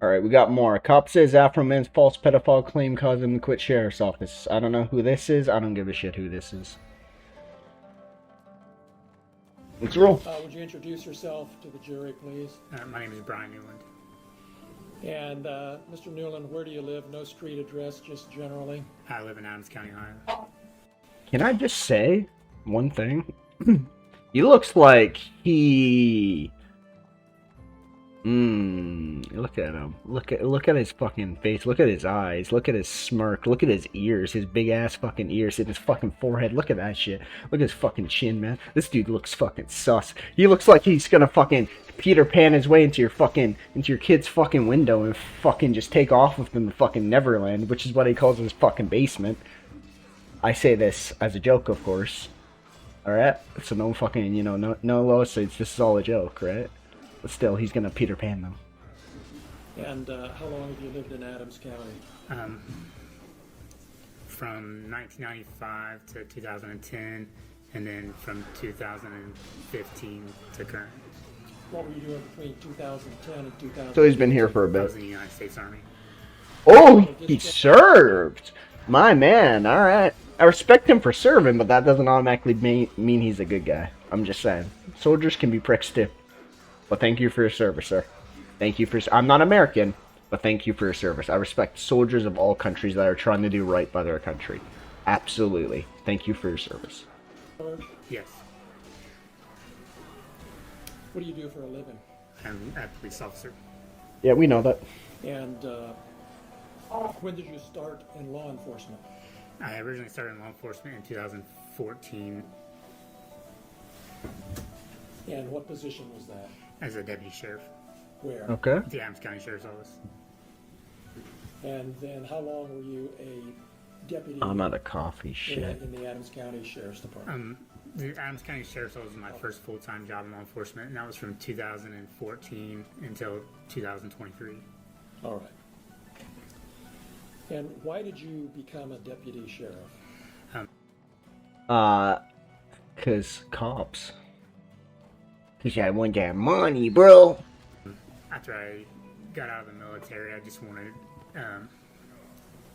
All right, we got more. Cop says Afroman's false pedophile claim caused him to quit sheriff's office. I don't know who this is. I don't give a shit who this is. Let's roll. Would you introduce yourself to the jury, please? My name is Brian Newland. And Mr. Newland, where do you live? No street address, just generally. I live in Adams County, Ohio. Can I just say one thing? He looks like he. Look at him. Look at his fucking face. Look at his eyes. Look at his smirk. Look at his ears. His big ass fucking ears and his fucking forehead. Look at that shit. Look at his fucking chin, man. This dude looks fucking sus. He looks like he's gonna fucking Peter Pan his way into your kid's fucking window and fucking just take off with him to fucking Neverland, which is what he calls his fucking basement. I say this as a joke, of course. Alright? So no fucking, no lawsuits. This is all a joke, right? But still, he's gonna Peter Pan them. And how long have you lived in Adams County? From 1995 to 2010, and then from 2015 to current. What were you doing between 2010 and 2000? So he's been here for a I bit. was in the United States Army. Oh, he served! My man, alright. I respect him for serving, but that doesn't automatically mean he's a good guy. I'm just saying. Soldiers can be pricks too. But thank you for your service, sir. Thank you for... I'm not American, but thank you for your service. I respect soldiers of all countries that are trying to do right by their country. Absolutely. Thank you for your service. Yes. What do you do for a living? I'm a police officer. Yeah, we know that. And when did you start in law enforcement? I originally started in law enforcement in 2014 And what position was that? as a deputy sheriff Where? Okay. at the Adams County Sheriff's Office. And then how long were you a deputy I'm out of coffee, shit. in the Adams County Sheriff's Department? The Adams County Sheriff's Office was my first full-time job in law enforcement, and that was from 2014 until 2023. All right. And why did you become a deputy sheriff? Cause cops. Cause I want that money, bro. After I got out of the military, I just wanted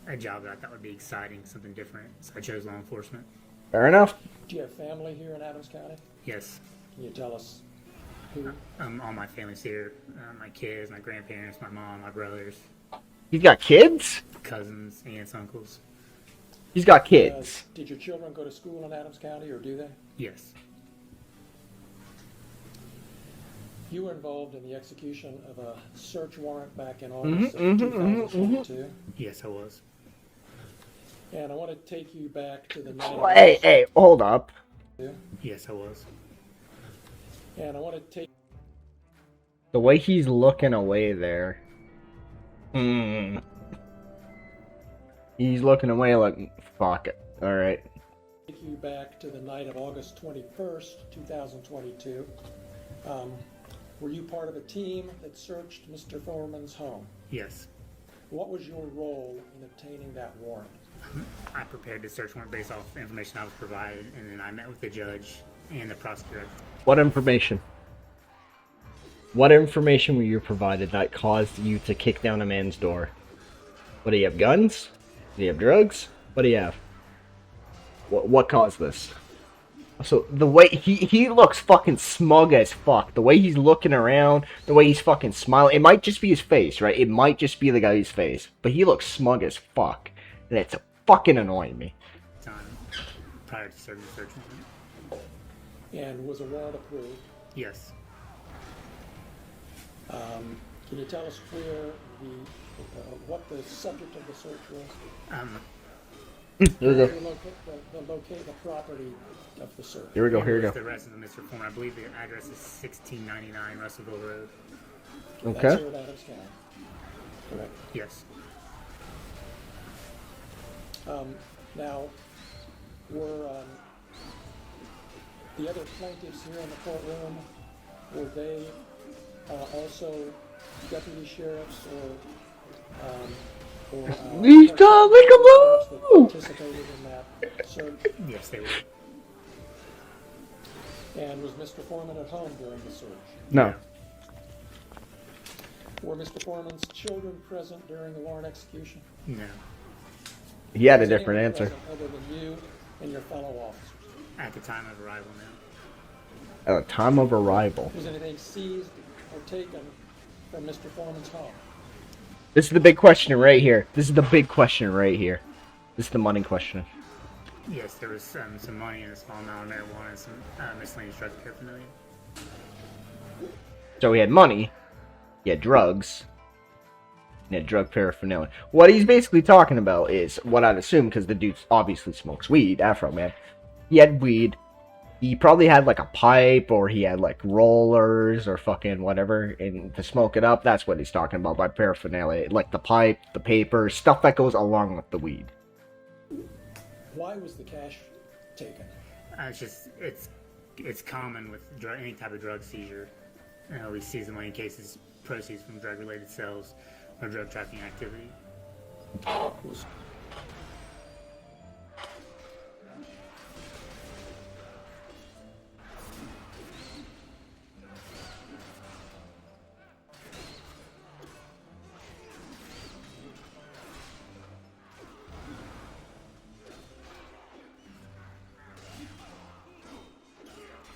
a job that I thought would be exciting, something different, so I chose law enforcement. Fair enough. Do you have family here in Adams County? Yes. Can you tell us who? All my family's here. My kids, my grandparents, my mom, my brothers, He's got kids? cousins, aunts, uncles. He's got kids. Did your children go to school in Adams County, or do they? Yes. You were involved in the execution of a search warrant back in August of 2022. Yes, I was. And I want to take you back to the night. Hey, hold up. Yes, I was. And I want to take. The way he's looking away there. He's looking away like, fuck it. Alright. Take you back to the night of August 21st, 2022. Were you part of a team that searched Mr. Foreman's home? Yes. What was your role in obtaining that warrant? I prepared the search warrant based off information I was provided, and then I met with the judge and the prosecutor. What information? What information were you provided that caused you to kick down a man's door? What, do you have guns? Do you have drugs? What do you have? What caused this? So, the way he looks fucking smug as fuck. The way he's looking around, the way he's fucking smiling. It might just be his face, right? It might just be the guy's face. But he looks smug as fuck. And it's fucking annoying me. Time prior to serving the search warrant. And was a warrant approved? Yes. Can you tell us where what the subject of the search was? Locate the property of the search. Here we go, It here we was go. the residence of Mr. Foreman. I believe the address is 1699 Russellville Road. That's Okay. here in Adams County. Correct. Yes. Now, were the other plaintiffs here in the courtroom, were they also deputy sheriffs or He's got like a sheriffs that move! participated in that search? Yes, they were. And was Mr. Foreman at home during the search? No. Were Mr. Foreman's children present during the warrant execution? No. He had a Was different anyone answer. present other than you and your fellow officers? At the time of arrival, no. At the time of arrival. Was anything seized or taken from Mr. Foreman's home? This is the big question right here. This is the big question right here. This is the money question. Yes, there was some money and a small amount of marijuana and some miscellaneous drug paraphernalia. So he had money, he had drugs, and he had drug paraphernalia. What he's basically talking about is what I'd assume, because the dude obviously smokes weed, Afroman. He had weed. He probably had like a pipe, or he had like rollers or fucking whatever, and to smoke it up. That's what he's talking about by paraphernalia, like the pipe, the paper, stuff that goes along with the weed. Why was the cash taken? It's common with any type of drug seizure. We seize the money in cases proceeds from drug-related sales or drug trafficking activity.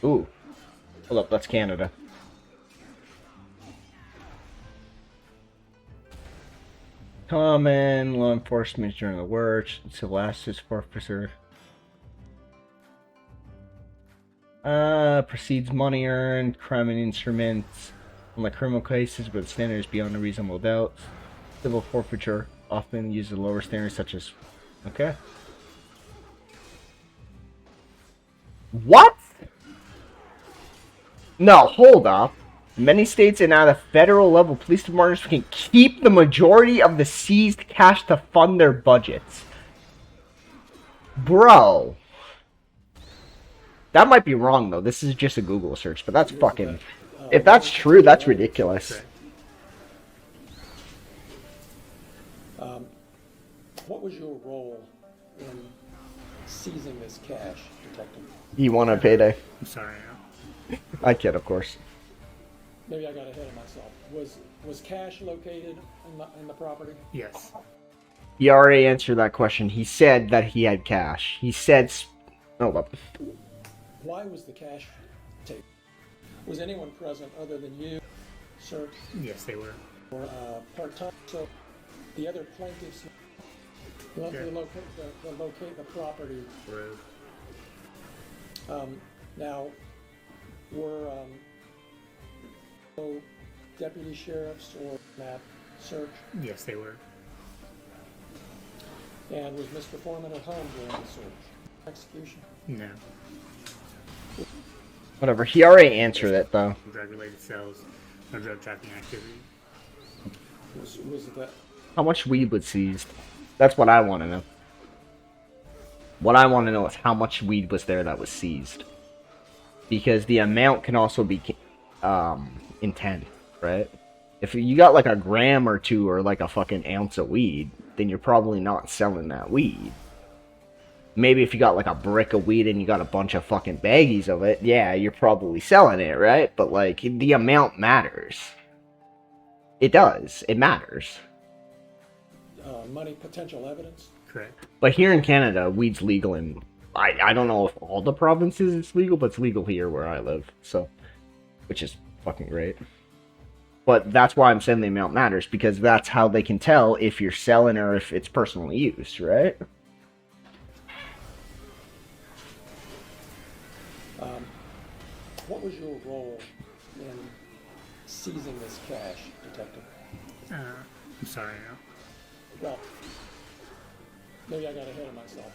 Ooh. Hold up, that's Canada. Common, law enforcement during the work, civil assets forfeiture. Proceeds money earned, crime and instruments. Unlike criminal cases where the standard is beyond a reasonable doubt, civil forfeiture often uses lower standards such as... Okay. What? No, hold up. Many states and at a federal level, police departments can keep the majority of the seized cash to fund their budgets. Bro. That might be wrong, though. This is just a Google search, but that's fucking... If that's true, that's ridiculous. What was your role in seizing this cash, Detective? You want a payday? I'm sorry. I kid, of course. Maybe I got ahead of myself. Was cash located in the property? Yes. He already answered that question. He said that he had cash. He said... Hold up. Why was the cash taken? Was anyone present other than you, sir? Yes, they were. Or part-time? So the other plaintiffs locate the property. Road. Now, were no deputy sheriffs or Matt search? Yes, they were. And was Mr. Foreman at home during the search? Execution? No. Whatever. He already answered it, though. Drug-related sales or drug trafficking activity. Was that? How much weed was seized? That's what I want to know. What I want to know is how much weed was there that was seized. Because the amount can also be intent, right? If you got like a gram or two or like a fucking ounce of weed, then you're probably not selling that weed. Maybe if you got like a brick of weed and you got a bunch of fucking baggies of it, yeah, you're probably selling it, right? But like, the amount matters. It does. It matters. Money potential evidence? Correct. But here in Canada, weed's legal in... I don't know if all the provinces it's legal, but it's legal here where I live. So, which is fucking great. But that's why I'm saying the amount matters, because that's how they can tell if you're selling or if it's personal use, right? What was your role in seizing this cash, Detective? I'm sorry. Well, maybe I got ahead of myself.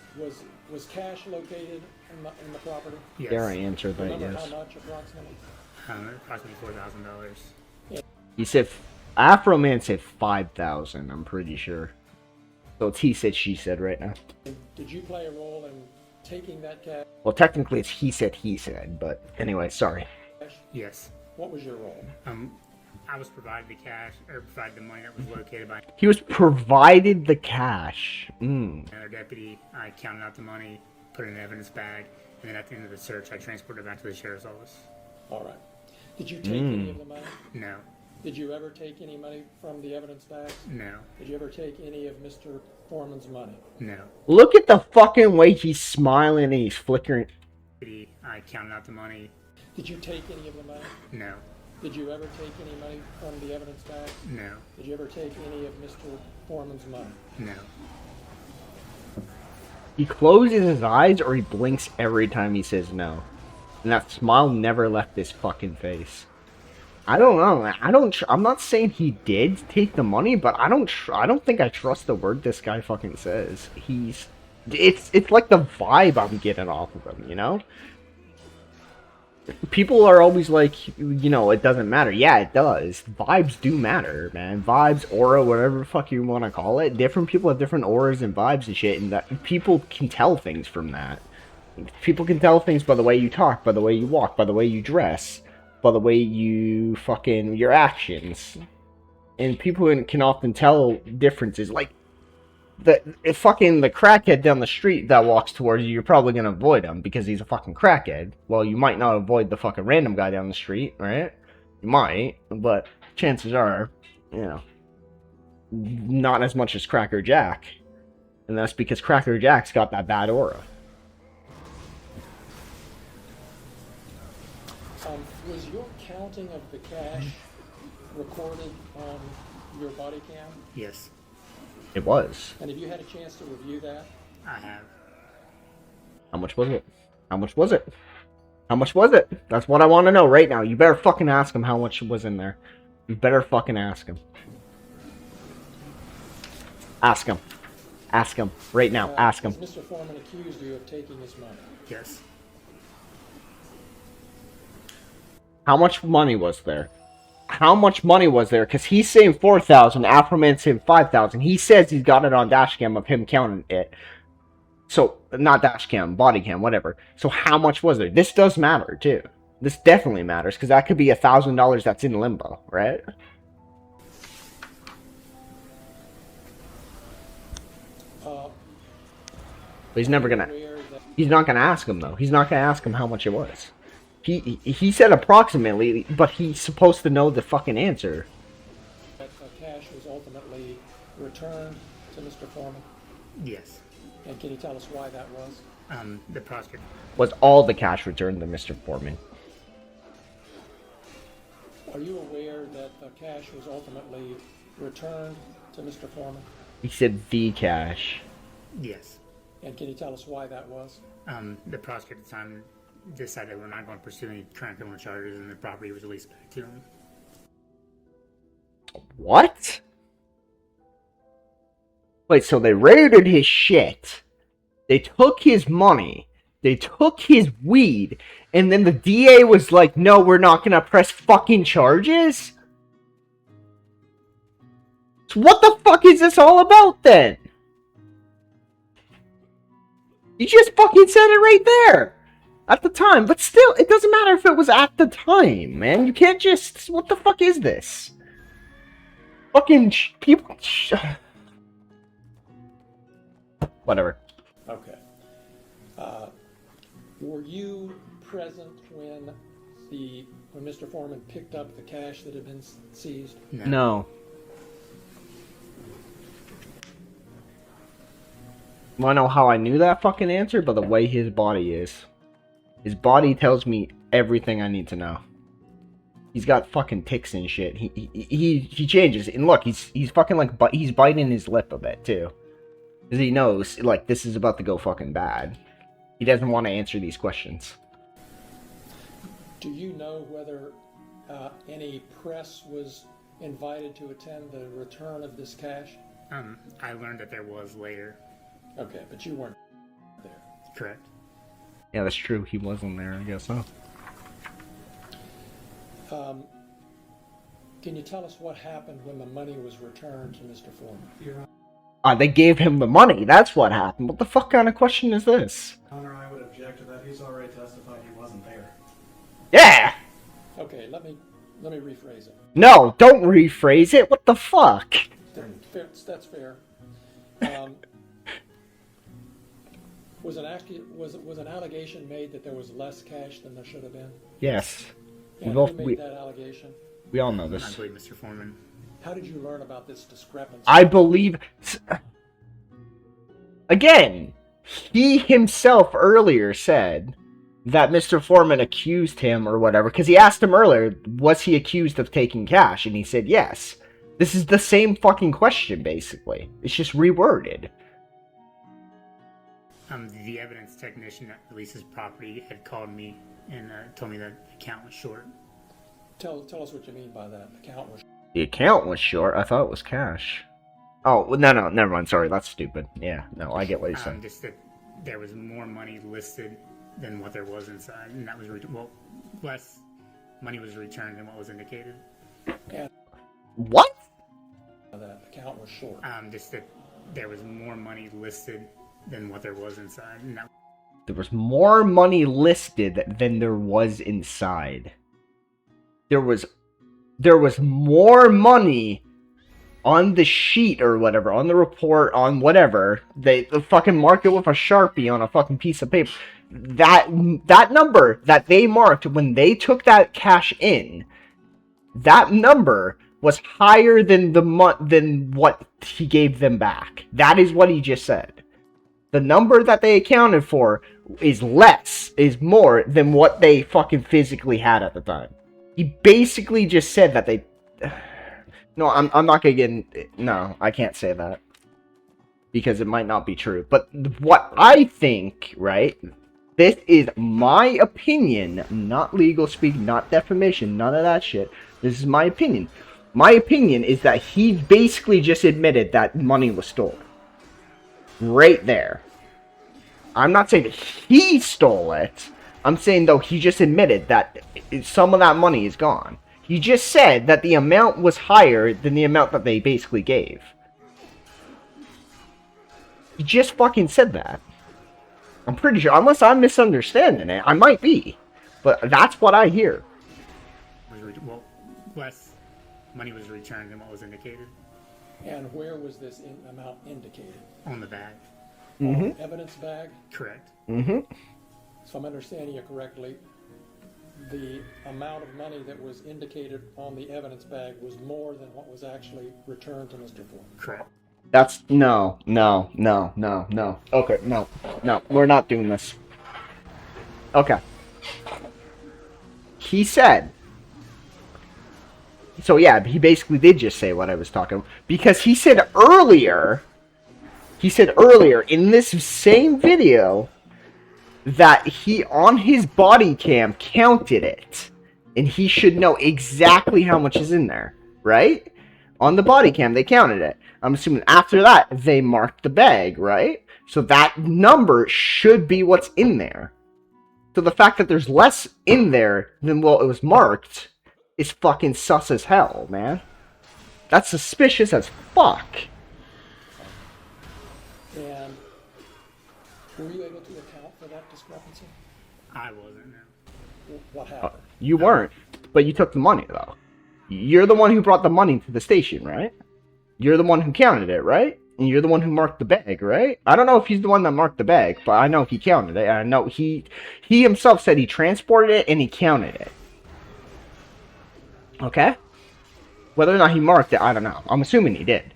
Was cash located in the property? Yes. There I answered that, Remember yes. how much approximately? Approximately $4,000. He said... Afroman said 5,000, I'm pretty sure. So it's he said, she said right now. Did you play a role in taking that cash? Well, technically it's he said, but anyway, sorry. Yes. What was your role? I was provided the cash, or provided the money that was located by He was provided the cash. another deputy. I counted out the money, put it in an evidence bag, and then at the end of the search, I transported it back to the sheriff's office. All right. Did you take any of the money? No. Did you ever take any money from the evidence bags? No. Did you ever take any of Mr. Foreman's money? No. Look at the fucking way he's smiling and he's flickering. I counted out the money. Did you take any of the money? No. Did you ever take any money from the evidence bags? No. Did you ever take any of Mr. Foreman's money? No. He closes his eyes or he blinks every time he says no. And that smile never left his fucking face. I don't know. I'm not saying he did take the money, but I don't think I trust the word this guy fucking says. It's like the vibe I'm getting off of him, you know? People are always like, it doesn't matter. Yeah, it does. Vibes do matter, man. Vibes, aura, whatever the fuck you want to call it. Different people have different auras and vibes and shit, and that people can tell things from that. People can tell things by the way you talk, by the way you walk, by the way you dress, by the way you your actions. And people can often tell differences. Like, the crackhead down the street that walks towards you, you're probably gonna avoid him because he's a fucking crackhead. Well, you might not avoid the fucking random guy down the street, right? You might, but chances are, not as much as Cracker Jack. And that's because Cracker Jack's got that bad aura. Was your counting of the cash recorded on your body cam? Yes. It was. And have you had a chance to review that? I have. How much was it? How much was it? How much was it? That's what I want to know right now. You better fucking ask him how much was in there. You better fucking ask him. Ask him. Ask him. Right now. Ask him. Mr. Foreman accused you of taking his money. Yes. How much money was there? How much money was there? Because he's saying 4,000, Afroman's saying 5,000. He says he's got it on dashcam of him counting it. So, not dashcam, bodycam, whatever. So how much was there? This does matter, too. This definitely matters, because that could be $1,000 that's in limbo, right? But he's never gonna... He's not gonna ask him, though. He's not gonna ask him how much it was. He said approximately, but he's supposed to know the fucking answer. That cash was ultimately returned to Mr. Foreman? Yes. And can you tell us why that was? The prosecutor. Was all the cash returned to Mr. Foreman? Are you aware that the cash was ultimately returned to Mr. Foreman? He said the cash. Yes. And can you tell us why that was? The prosecutor at the time decided we're not going to pursue any current criminal charges, and the property was released back to him. What? Wait, so they raided his shit. They took his money. They took his weed. And then the DA was like, no, we're not going to press fucking charges? So what the fuck is this all about then? You just fucking said it right there. At the time. But still, it doesn't matter if it was at the time, man. You can't just... What the fuck is this? Fucking people... Whatever. Okay. Were you present when Mr. Foreman picked up the cash that had been seized? No. Wanna know how I knew that fucking answer? By the way his body is. His body tells me everything I need to know. He's got fucking tics and shit. He changes. And look, he's fucking like... He's biting his lip a bit, too. Because he knows, like, this is about to go fucking bad. He doesn't want to answer these questions. Do you know whether any press was invited to attend the return of this cash? I learned that there was later. Okay, but you weren't there. Correct. Yeah, that's true. He wasn't there, I guess so. Can you tell us what happened when the money was returned to Mr. Foreman? They gave him the money. That's what happened. What the fuck kind of question is this? Honor, I would object to that. He's already testified he wasn't there. Yeah! Okay, let me rephrase it. No, don't rephrase it. What the fuck? That's fair. Was an allegation made that there was less cash than there should have been? Yes. And who made that allegation? We all know I this. believe Mr. Foreman. How did you learn about this discrepancy? I believe... Again, he himself earlier said that Mr. Foreman accused him or whatever, because he asked him earlier, was he accused of taking cash? And he said yes. This is the same fucking question, basically. It's just reworded. The evidence technician that releases property had called me and told me that the account was short. Tell us what you mean by that. Account was. The account was short. I thought it was cash. Oh, well, no, never mind. Sorry, that's stupid. Yeah, no, I get what you're saying. Just that there was more money listed than what there was inside, and that was less money was returned than what was indicated. And What? that account was short. Just that there was more money listed than what there was inside, and that. There was more money listed than there was inside. There was more money on the sheet or whatever, on the report, on whatever. They fucking mark it with a Sharpie on a fucking piece of paper. That number that they marked when they took that cash in, that number was higher than than what he gave them back. That is what he just said. The number that they accounted for is more than what they fucking physically had at the time. He basically just said that they... No, I'm not gonna get... No, I can't say that. Because it might not be true. But what I think, right? This is my opinion. Not legal speak, not defamation, none of that shit. This is my opinion. My opinion is that he basically just admitted that money was stolen. Right there. I'm not saying that he stole it. I'm saying, though, he just admitted that some of that money is gone. He just said that the amount was higher than the amount that they basically gave. He just fucking said that. I'm pretty sure. Unless I'm misunderstanding it. I might be. But that's what I hear. Less money was returned than what was indicated. And where was this amount indicated? On the bag. Mm-hmm. Evidence bag? Correct. Mm-hmm. So I'm understanding you correctly. The amount of money that was indicated on the evidence bag was more than what was actually returned to Mr. Foreman. Correct. That's... No. Okay, no. We're not doing this. Okay. He said... So yeah, he basically did just say what I was talking about. Because he said earlier in this same video that he, on his body cam, counted it. And he should know exactly how much is in there, right? On the body cam, they counted it. I'm assuming after that, they marked the bag, right? So that number should be what's in there. So the fact that there's less in there than what it was marked is fucking sus as hell, man. That's suspicious as fuck. And were you able to account for that discrepancy? I wasn't, no. What happened? You weren't, but you took the money, though. You're the one who brought the money to the station, right? You're the one who counted it, right? And you're the one who marked the bag, right? I don't know if he's the one that marked the bag, but I know he counted it. I know he himself said he transported it and he counted it. Okay? Whether or not he marked it, I don't know. I'm assuming he did.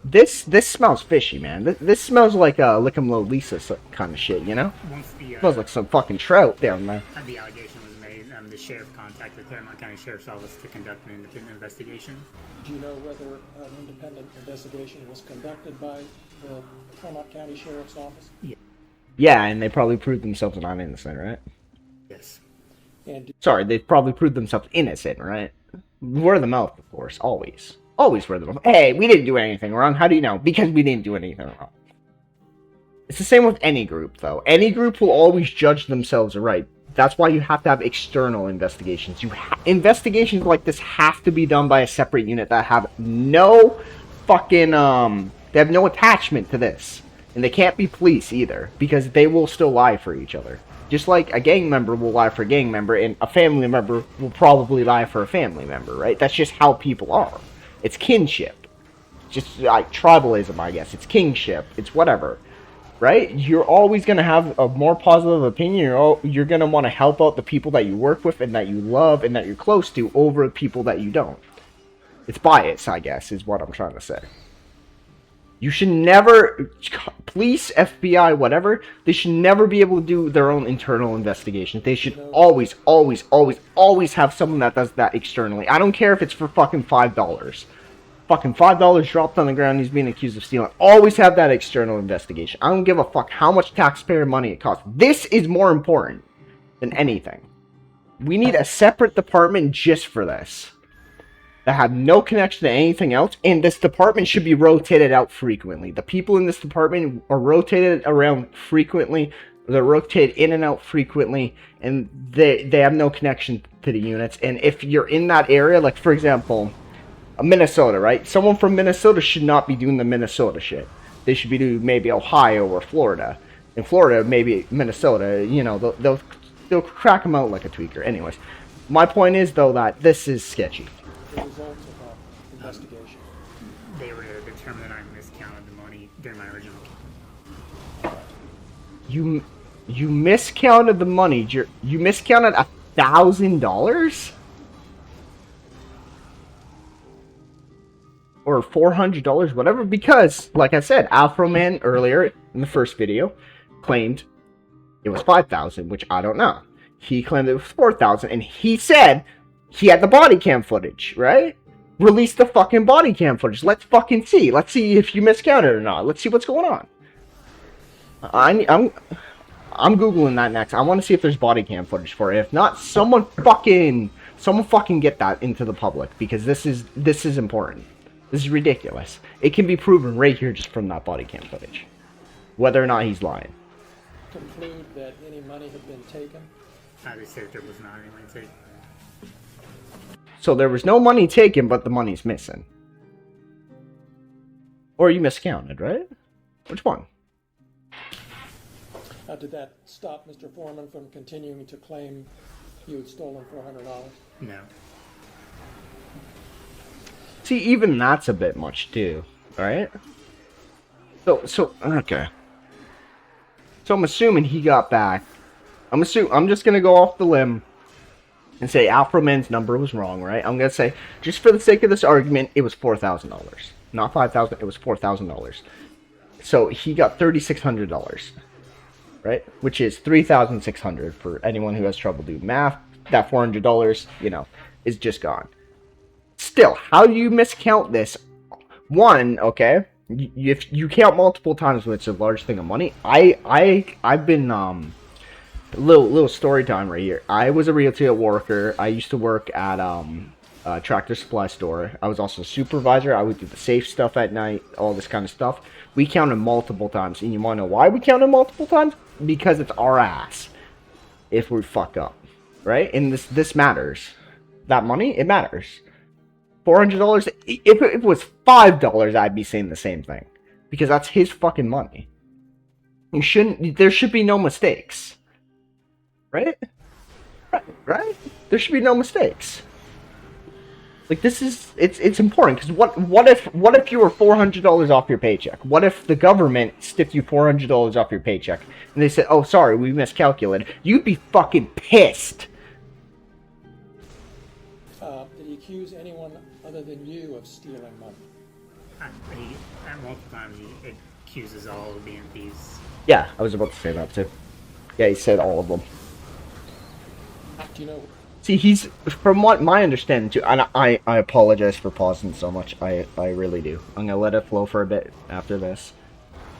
This smells fishy, man. This smells like Lick 'em Low Lisa kind of shit, you know? Once the Smells like some fucking trout down there. the allegation was made, the sheriff contacted Claremont County Sheriff's Office to conduct an independent investigation. Do you know whether an independent investigation was conducted by the Claremont County Sheriff's Office? Yeah, and they probably proved themselves not innocent, right? Yes. And Sorry, they probably proved themselves innocent, right? Word of the mouth, of course, always. Always word of the mouth. Hey, we didn't do anything wrong. How do you know? Because we didn't do anything wrong. It's the same with any group, though. Any group will always judge themselves right. That's why you have to have external investigations. Investigations like this have to be done by a separate unit that have no fucking, they have no attachment to this. And they can't be police either, because they will still lie for each other. Just like a gang member will lie for a gang member, and a family member will probably lie for a family member, right? That's just how people are. It's kinship. Just like tribalism, I guess. It's kingship. It's whatever. right? You're always going to have a more positive opinion. You're going to want to help out the people that you work with and that you love and that you're close to over people that you don't. It's bias, I guess, is what I'm trying to say. You should never, police, FBI, whatever, they should never be able to do their own internal investigations. They should always, always, always, always have someone that does that externally. I don't care if it's for fucking $5. Fucking $5 dropped on the ground, he's being accused of stealing. Always have that external investigation. I don't give a fuck how much taxpayer money it costs. This is more important than anything. We need a separate department just for this, that have no connection to anything else, and this department should be rotated out frequently. The people in this department are rotated around frequently, they're rotated in and out frequently, and they have no connection to the units. And if you're in that area, like for example, Minnesota, right? Someone from Minnesota should not be doing the Minnesota shit. They should be doing maybe Ohio or Florida. In Florida, maybe Minnesota, you know, they'll crack them out like a tweaker. Anyways, my point is, though, that this is sketchy. The results of that investigation. They were to determine that I miscounted the money during my original. You miscounted the money. You miscounted $1,000 or $400, whatever. Because, like I said, Afroman earlier in the first video claimed it was $5,000, which I don't know. He claimed it was $4,000, and he said he had the body cam footage, right? Release the fucking body cam footage. Let's fucking see. Let's see if you miscounted or not. Let's see what's going on. I'm googling that next. I want to see if there's body cam footage for it. If not, someone fucking get that into the public, because this is important. This is ridiculous. It can be proven right here just from that body cam footage, whether or not he's lying. Conclude that any money had been taken. They said there was not any money taken. So there was no money taken, but the money's missing. Or you miscounted, right? Which one? Did that stop Mr. Foreman from continuing to claim you had stolen $400? No. See, even that's a bit much too, right? So okay. So I'm assuming he got back. I'm just gonna go off the limb and say Afroman's number was wrong, right? I'm gonna say, just for the sake of this argument, it was $4,000, not $5,000. It was $4,000. So he got $3,600, right? Which is $3,600 for anyone who has trouble doing math. That $400, you know, is just gone. Still, how do you miscount this? One, okay, if you count multiple times when it's a large thing of money, I've been little story time right here. I was a retail worker. I used to work at a tractor supply store. I was also a supervisor. I would do the safe stuff at night, all this kind of stuff. We counted multiple times, and you want to know why we counted multiple times? Because it's our ass if we fuck up, right? And this matters. That money, it matters. $400. If it was $5, I'd be saying the same thing, because that's his fucking money. There should be no mistakes. Right? Right? There should be no mistakes. Like, it's important, because what if you were $400 off your paycheck? What if the government stiffed you $400 off your paycheck and they said, "Oh, sorry, we miscalculated"? You'd be fucking pissed. Did he accuse anyone other than you of stealing money? At multiple times he accuses all of the BMPs. Yeah, I was about to say that too. Yeah, he said all of them. Do you know? See, he's, from what my understanding too, and I apologize for pausing so much. I really do. I'm gonna let it flow for a bit after this.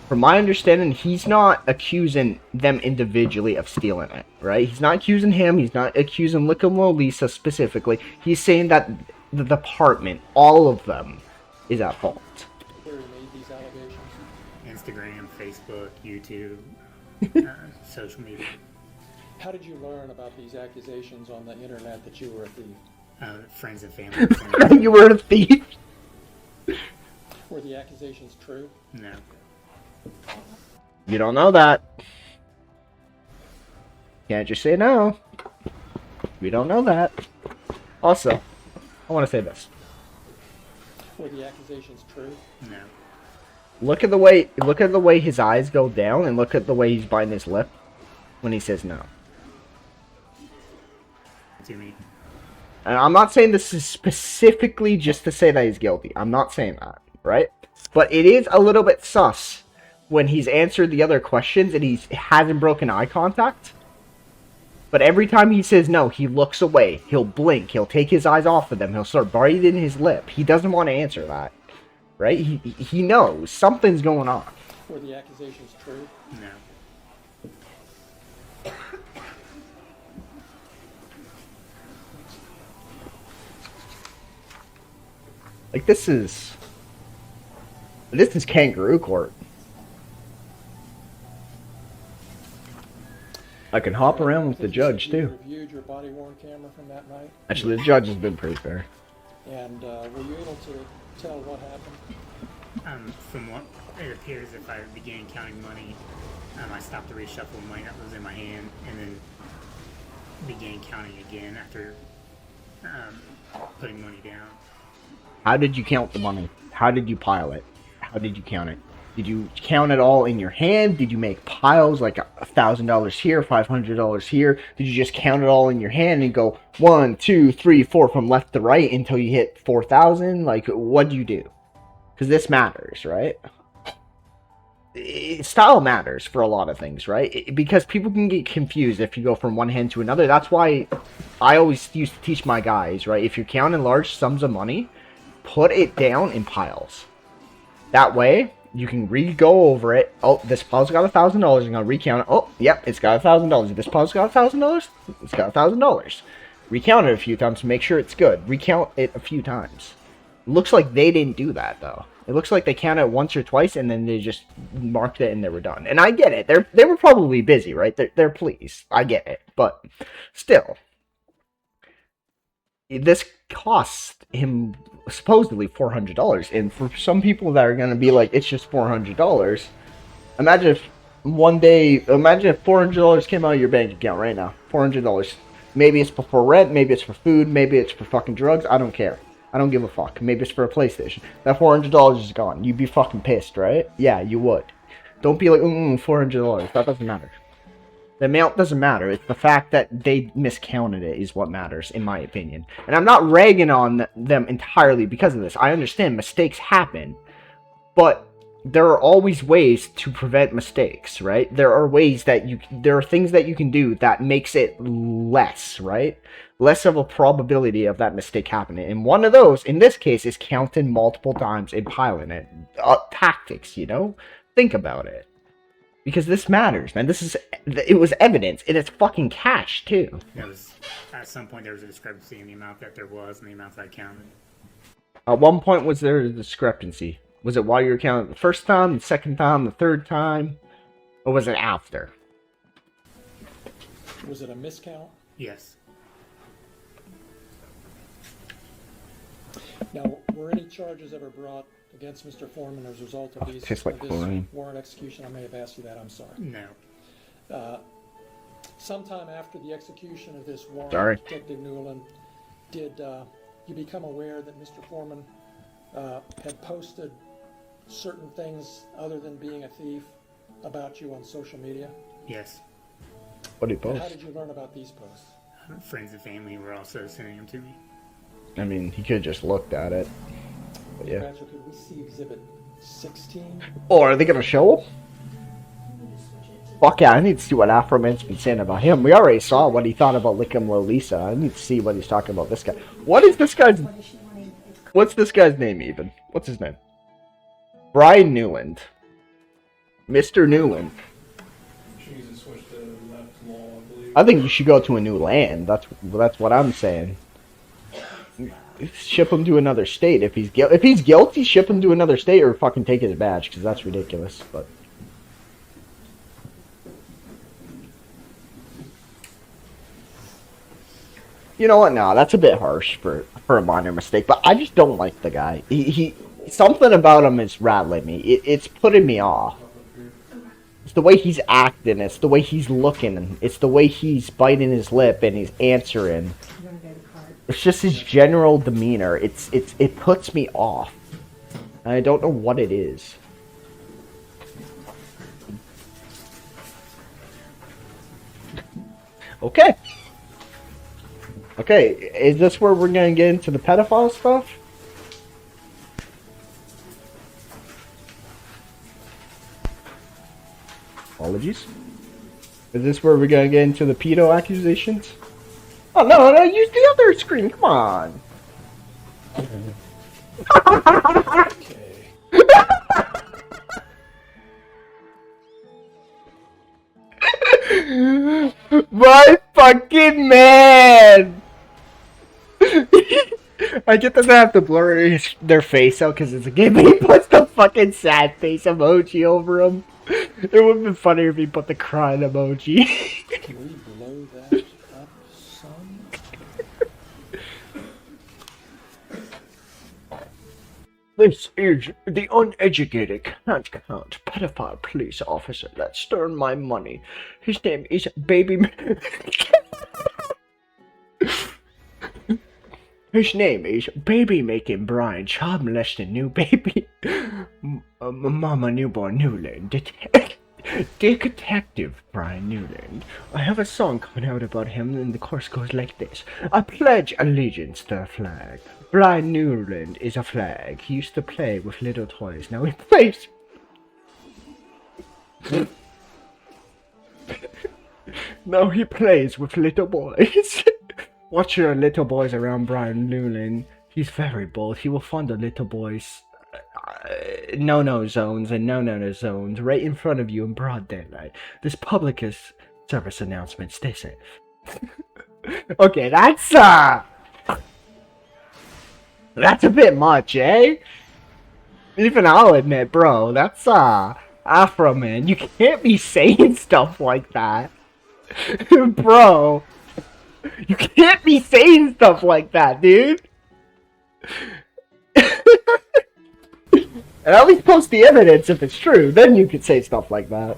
From my understanding, he's not accusing them individually of stealing it, right? He's not accusing him. He's not accusing Lisa specifically. He's saying that the department, all of them, is at fault. Where he made these allegations? Instagram, Facebook, YouTube, social media. How did you learn about these accusations on the internet that you were a thief? Friends and family. You were a thief? Were the accusations true? No. You don't know that. Can't just say no. We don't know that. Also, I want to say this. Were the accusations true? No. Look at the way his eyes go down, and look at the way he's biting his lip when he says no. To me. And I'm not saying this is specifically just to say that he's guilty. I'm not saying that, right? But it is a little bit sus when he's answered the other questions and he hasn't broken eye contact. But every time he says no, he looks away. He'll blink. He'll take his eyes off of them. He'll start biting his lip. He doesn't want to answer that, right? He knows something's going on. Were the accusations true? No. Like, this is kangaroo court. I can hop around with the judge, You too. reviewed your body-worn camera from that night, Actually, the judge has been pretty fair. and were you able to tell what happened? From what it appears, if I began counting money, I stopped to reshuffle money that was in my hand, and then began counting again after putting money down. How did you count the money? How did you pile it? How did you count it? Did you count it all in your hand? Did you make piles like $1,000 here, $500 here? Did you just count it all in your hand and go 1, 2, 3, 4 from left to right until you hit 4,000? Like, what do you do? Because this matters, right? Style matters for a lot of things, right? Because people can get confused if you go from one hand to another. That's why I always used to teach my guys, right? If you're counting large sums of money, put it down in piles. That way, you can re-go over it. Oh, this pile's got $1,000. I'm gonna recount it. Oh, yep, it's got $1,000. This pile's got $1,000. It's got $1,000. Recount it a few times to make sure it's good. Recount it a few times. Looks like they didn't do that though. It looks like they counted it once or twice and then they just marked it and they were done. And I get it. They were probably busy, right? They're pleased. I get it, but still, this cost him supposedly $400, and for some people that are going to be like, it's just $400, imagine if $400 came out of your bank account right now. $400. Maybe it's for rent, maybe it's for food, maybe it's for fucking drugs. I don't care. I don't give a fuck. Maybe it's for a PlayStation. That $400 is gone. You'd be fucking pissed, right? Yeah, you would. Don't be like, $400. That doesn't matter. The amount doesn't matter. It's the fact that they miscounted it is what matters, in my opinion. And I'm not ragging on them entirely because of this. I understand mistakes happen, but there are always ways to prevent mistakes, right? There are ways that there are things that you can do that makes it less, right? Less of a probability of that mistake happening. And one of those, in this case, is counting multiple times and piling it. Tactics, you know? Think about it. Because this matters, man. It was evidence, and it's fucking cash, too. There was, at some point, there was a discrepancy in the amount that there was and the amount that I counted. At one point, was there a discrepancy? Was it while you were counting the first time, the second time, the third time? Or was it after? Was it a miscount? Yes. Now, were any charges ever brought against Mr. Foreman as a result of tastes like this chlorine. warrant execution? I may have asked you that, I'm sorry. No. Sometime after the execution of this warrant, Sorry. Detective Newland, did you become aware that Mr. Foreman had posted certain things other than being a thief about you on social media? Yes. What did he And how post? did you learn about these posts? Friends and family were also sending them to me. I mean, he could have just looked at it. But yeah. Spencer, could we see Exhibit 16? Or are they gonna show him? Fuck yeah, I need to see what Afroman's been saying about him. We already saw what he thought about Lickum Lolisa. I need to see what he's talking about this guy. What is this guy's... What's this guy's name even? What's his name? Brian Newland. Mr. Newland. She needs to switch to left law, I believe. I think you should go to a new land. That's what I'm saying. Ship him to another state. If he's guilty, ship him to another state or fucking take his badge, because that's ridiculous. But you know what? No, that's a bit harsh for a minor mistake. But I just don't like the guy. He something about him is rattling me. It's putting me off. It's the way he's acting. It's the way he's looking. It's the way he's biting his lip and he's answering. It's just his general demeanor. It puts me off. And I don't know what it is. Okay. Okay, is this where we're gonna get into the pedophile stuff? Apologies. Is this where we're gonna get into the pedo accusations? Oh no, no, use the other screen, come on! Okay. My fucking man! I get that they have to blur their face out because it's a game, but he puts the fucking sad face emoji over him. It would have been funnier if he put the crying emoji. Can we blow that up some? This is the uneducated can't count pedophile police officer that stole my money. His name is Baby. His name is Baby Making Brian, child molesting new baby. Mama newborn Newland. Detective Brian Newland. I have a song coming out about him, and the chorus goes like this. I pledge allegiance to the flag. Brian Newland is a flag. He used to play with little toys. Now he plays. Now he plays with little boys. Watch your little boys around Brian Newland. He's very bold. He will find the little boys no-no zones and no-no zones right in front of you in broad daylight. This public service announcement. Stay safe. Okay, that's a bit much, eh? Even I'll admit, bro, that's Afroman. You can't be saying stuff like that. Bro. You can't be saying stuff like that, dude. And at least post the evidence if it's true. Then you could say stuff like that.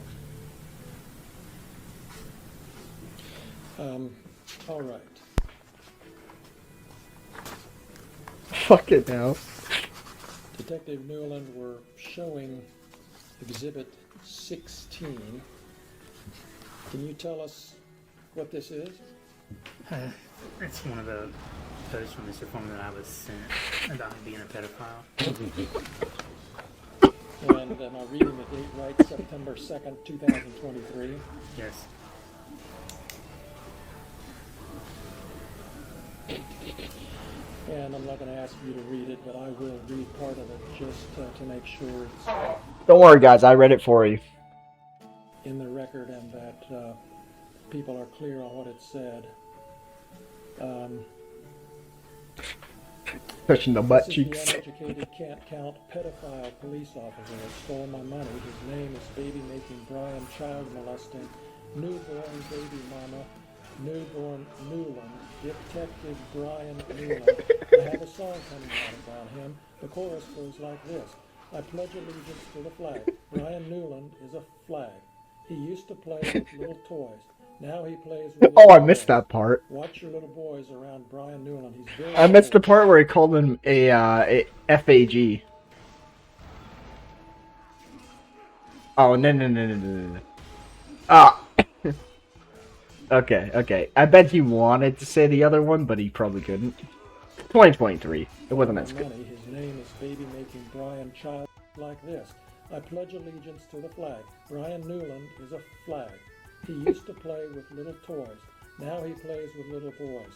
All right. Fucking hell. Detective Newland, we're showing Exhibit 16. Can you tell us what this is? It's one of the posts from Mr. Foreman that I was sent about him being a pedophile. And am I reading the date right? September 2nd, 2023? Yes. And I'm not going to ask you to read it, but I will read part of it just to make sure it's Don't worry, guys. I read it for you. in the record and that people are clear on what it said. Touching the butt This is cheeks. the uneducated can't count pedophile police officer that stole my money. His name is Baby Making Brian, child molesting, newborn baby mama, newborn Newland, Detective Brian Newland. I have a song coming out about him. The chorus goes like this. I pledge allegiance to the flag. Brian Newland is a flag. He used to play with little toys. Now he plays with Oh, I little missed boys. that part. Watch your little boys around Brian Newland. He's very I missed the bold. part where he called him a FAG. Oh, no. Ah. Okay. I bet he wanted to say the other one, but he probably couldn't. 2023. It wasn't as good. Money. His name is Baby Making Brian, child like this. I pledge allegiance to the flag. Brian Newland is a flag. He used to play with little toys. Now he plays with little boys.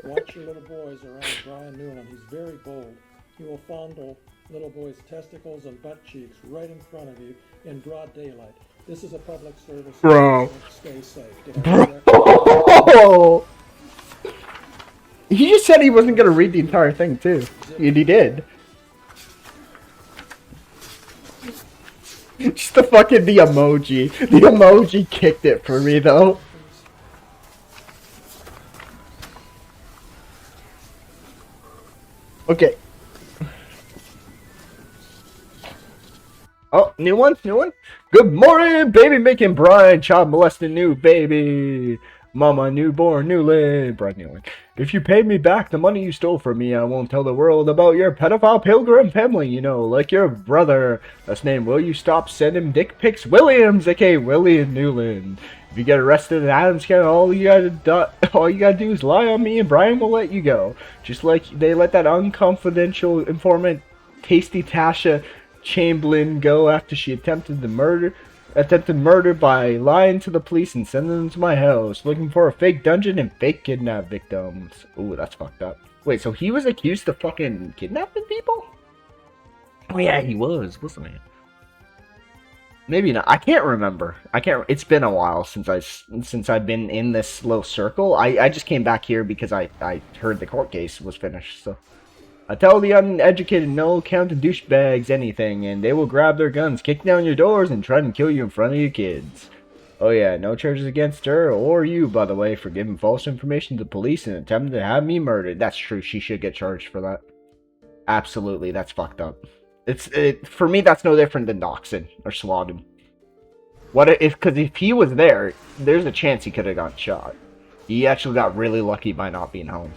Watch your little boys around Brian Newland. He's very bold. He will fondle little boys' testicles and butt cheeks right in front of you in broad daylight. This is a public service. Bro. Stay safe. Did I correct that? Oh! He just said he wasn't gonna read the entire thing too, and he did. Just the emoji. The emoji kicked it for me though. Okay. Oh, new one. Good morning, baby making Brian, child molesting new baby. Mama newborn Newland. Brian Newland. If you pay me back the money you stole from me, I won't tell the world about your pedophile pilgrim family, you know, like your brother. That's name. Will you stop sending dick pics? Williams, aka William Newland. If you get arrested in Adams County, all you gotta do is lie on me and Brian will let you go. Just like they let that unconfidential informant Tasty Tasha Chamberlain go after she attempted murder by lying to the police and sending them to my house, looking for a fake dungeon and fake kidnap victims. Ooh, that's fucked up. Wait, so he was accused of fucking kidnapping people? Oh yeah, he was, wasn't he? Maybe not. I can't remember. It's been a while since I've been in this little circle. I just came back here because I heard the court case was finished. So I tell the uneducated no count of douchebags anything, and they will grab their guns, kick down your doors, and try to kill you in front of your kids. Oh yeah, no charges against her or you, by the way, for giving false information to the police and attempting to have me murdered. That's true. She should get charged for that. Absolutely, that's fucked up. For me, that's no different than doxing or swatting. Because if he was there, there's a chance he could have gotten shot. He actually got really lucky by not being home.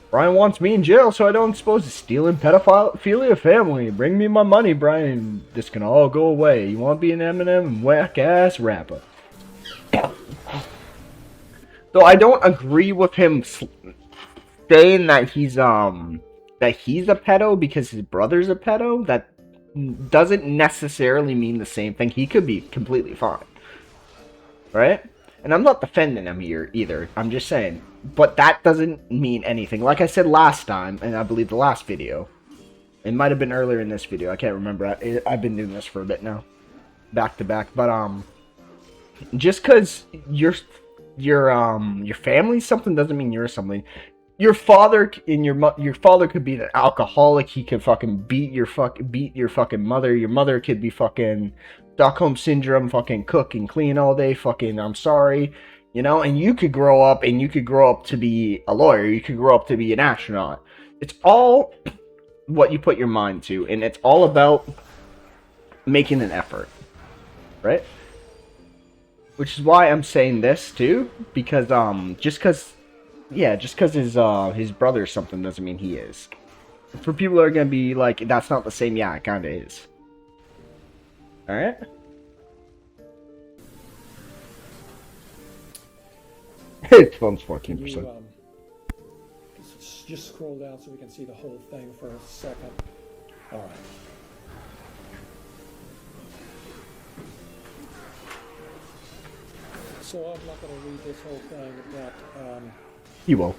Brian wants me in jail, so I don't suppose to stealing pedophilia family. Bring me my money, Brian. This can all go away. You want to be an Eminem whack-ass rapper. Though I don't agree with him saying that he's a pedo because his brother's a pedo. That doesn't necessarily mean the same thing. He could be completely fine. Right? And I'm not defending him here either. I'm just saying. But that doesn't mean anything. Like I said last time, and I believe the last video. It might have been earlier in this video. I can't remember. I've been doing this for a bit now. Back to back. But, just because your family's something doesn't mean you're something. Your father could be an alcoholic. He could fucking beat your fucking mother. Your mother could be fucking Stockholm Syndrome, fucking cook and clean all day, fucking I'm sorry. You know, and you could grow up to be a lawyer. You could grow up to be an astronaut. It's all what you put your mind to, and it's all about making an effort, right? Which is why I'm saying this too, because just because his brother or something doesn't mean he is. For people who are gonna be like, that's not the same. Yeah, it kind of is. All right. It's 14%. Just scroll down so we can see the whole thing for a second. All right. So I'm not going to read this whole thing, but You will.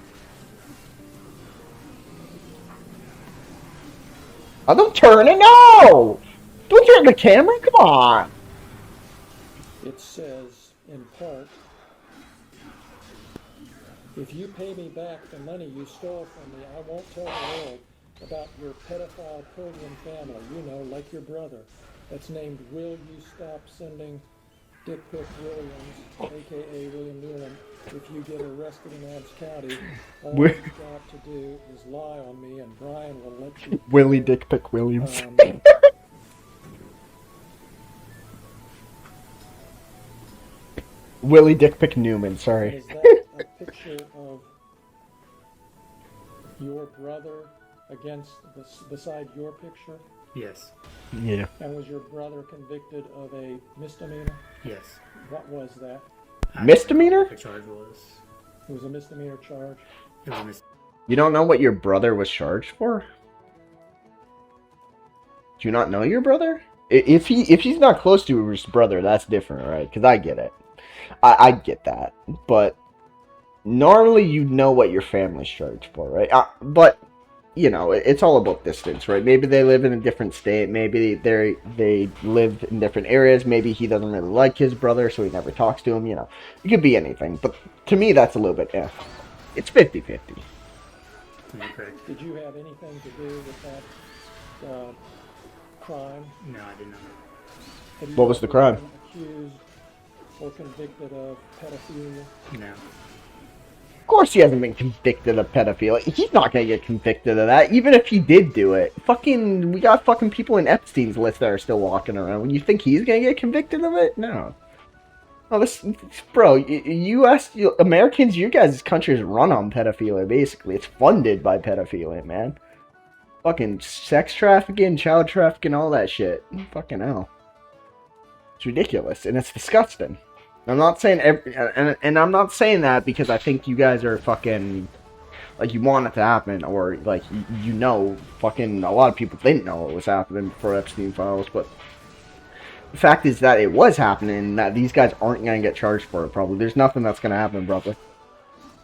Oh, don't turn it. No! Don't turn the camera. Come on. It says in part, if you pay me back the money you stole from me, I won't tell the world about your pedophile pilgrim family, you know, like your brother. That's named Will You Stop Sending Dick Pic Williams, a.k.a. William Newman. If you get arrested in Adams County, all you've got to do is lie on me and Brian will let you... Willie Dick Pic Williams. Willie Dick Pic Newman, sorry. Is that a picture of your brother beside your picture? Yes. Yeah. And was your brother convicted of a misdemeanor? Yes. What was that? Misdemeanor? The charge was. It was a misdemeanor charge. It was a mis- You don't know what your brother was charged for? Do you not know your brother? If he's not close to his brother, that's different, right? Because I get it. I get that. But normally you know what your family's charged for, right? But, you know, it's all about distance, right? Maybe they live in a different state. Maybe they live in different areas. Maybe he doesn't really like his brother, so he never talks to him, you know. It could be anything. But to me, that's a little bit, yeah. It's 50-50. Okay. Did you have anything to do with that crime? No, I did not. Have you What was the ever crime? been accused or convicted of pedophilia? No. Of course he hasn't been convicted of pedophilia. He's not gonna get convicted of that, even if he did do it. We got fucking people in Epstein's list that are still walking around. When you think he's gonna get convicted of it? No. Oh, bro, U.S. Americans, you guys' country is run on pedophilia. Basically, it's funded by pedophilia, man. Fucking sex trafficking, child trafficking, all that shit. Fucking hell, it's ridiculous and it's disgusting. I'm not saying and I'm not saying that because I think you guys are fucking like you want it to happen, or like you know, fucking a lot of people didn't know it was happening before Epstein files, but the fact is that it was happening, and that these guys aren't gonna get charged for it. Probably, there's nothing that's gonna happen, brother.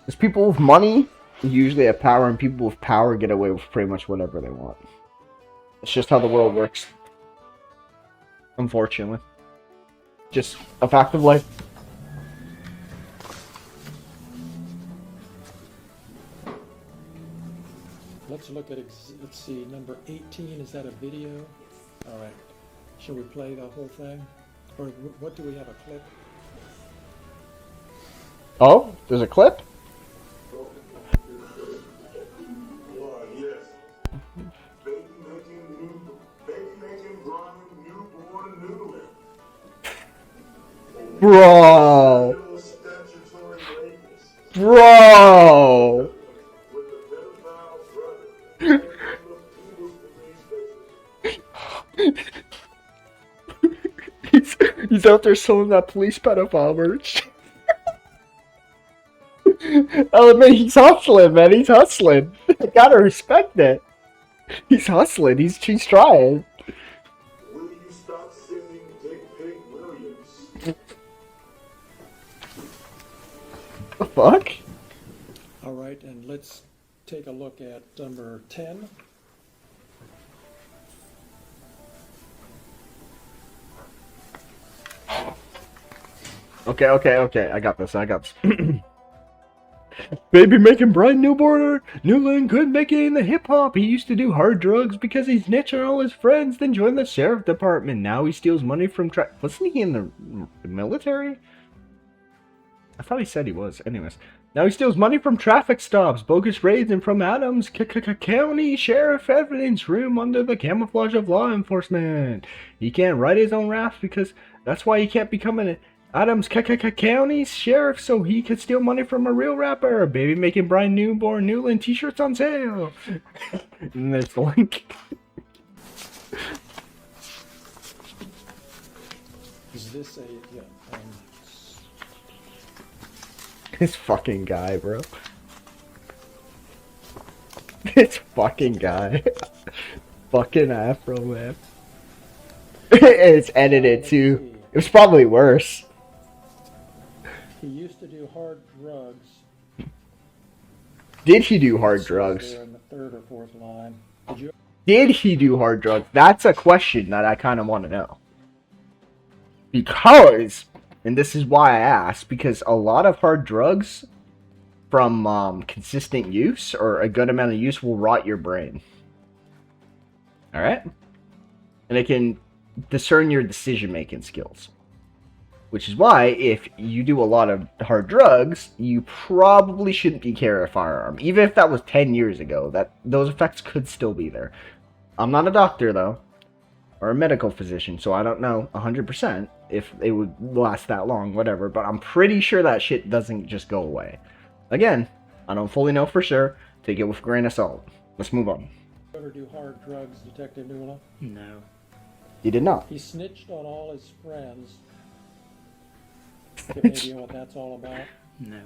There's people with money usually have power, and people with power get away with pretty much whatever they want. It's just how the world works. Unfortunately, just a fact of life. Let's look at, let's see, number 18. Is that a video? All right. Shall we play the whole thing? Or what, do we have a clip? Oh, there's a clip? Yes. Baby making Brian newborn Newman. Bro! Little statutory rapist. Bro! With a pedophile brother. And the people's police station. He's out there selling that police pedophile merch. Oh man, he's hustling, man. He's hustling. I gotta respect it. He's hustling. He's trying. Will you stop sending Dick Pig Williams? The fuck? All right, and let's take a look at number 10. Okay. I got this. Baby making Brian Newland good making the hip hop. He used to do hard drugs because he snitched on all his friends, then joined the sheriff department. Now he steals money from wasn't he in the military? I thought he said he was. Anyways, now he steals money from traffic stops, bogus raids, and from Adams County Sheriff evidence room under the camouflage of law enforcement. He can't write his own raps because that's why he can't become an Adams County Sheriff, so he could steal money from a real rapper. Baby making Brian Newland t-shirts on sale. And there's the link. Is this a, yeah, This fucking guy, bro. This fucking guy. Fucking Afroman. It's edited too. It was probably worse. he used to do hard drugs. Did he do hard It says drugs? there in the third or fourth line. Did he do hard drugs? That's a question that I kind of want to know. Because, and this is why I asked, because a lot of hard drugs from consistent use or a good amount of use will rot your brain. Alright? And it can discern your decision-making skills. Which is why, if you do a lot of hard drugs, you probably shouldn't be carrying a firearm. Even if that was 10 years ago, those effects could still be there. I'm not a doctor, though, or a medical physician, so I don't know 100% if it would last that long, whatever, but I'm pretty sure that shit doesn't just go away. Again, I don't fully know for sure. Take it with a grain of salt. Let's move on. Ever do hard drugs, Detective Newland? No. He did not. He snitched on all his friends. Get maybe what that's all about. No.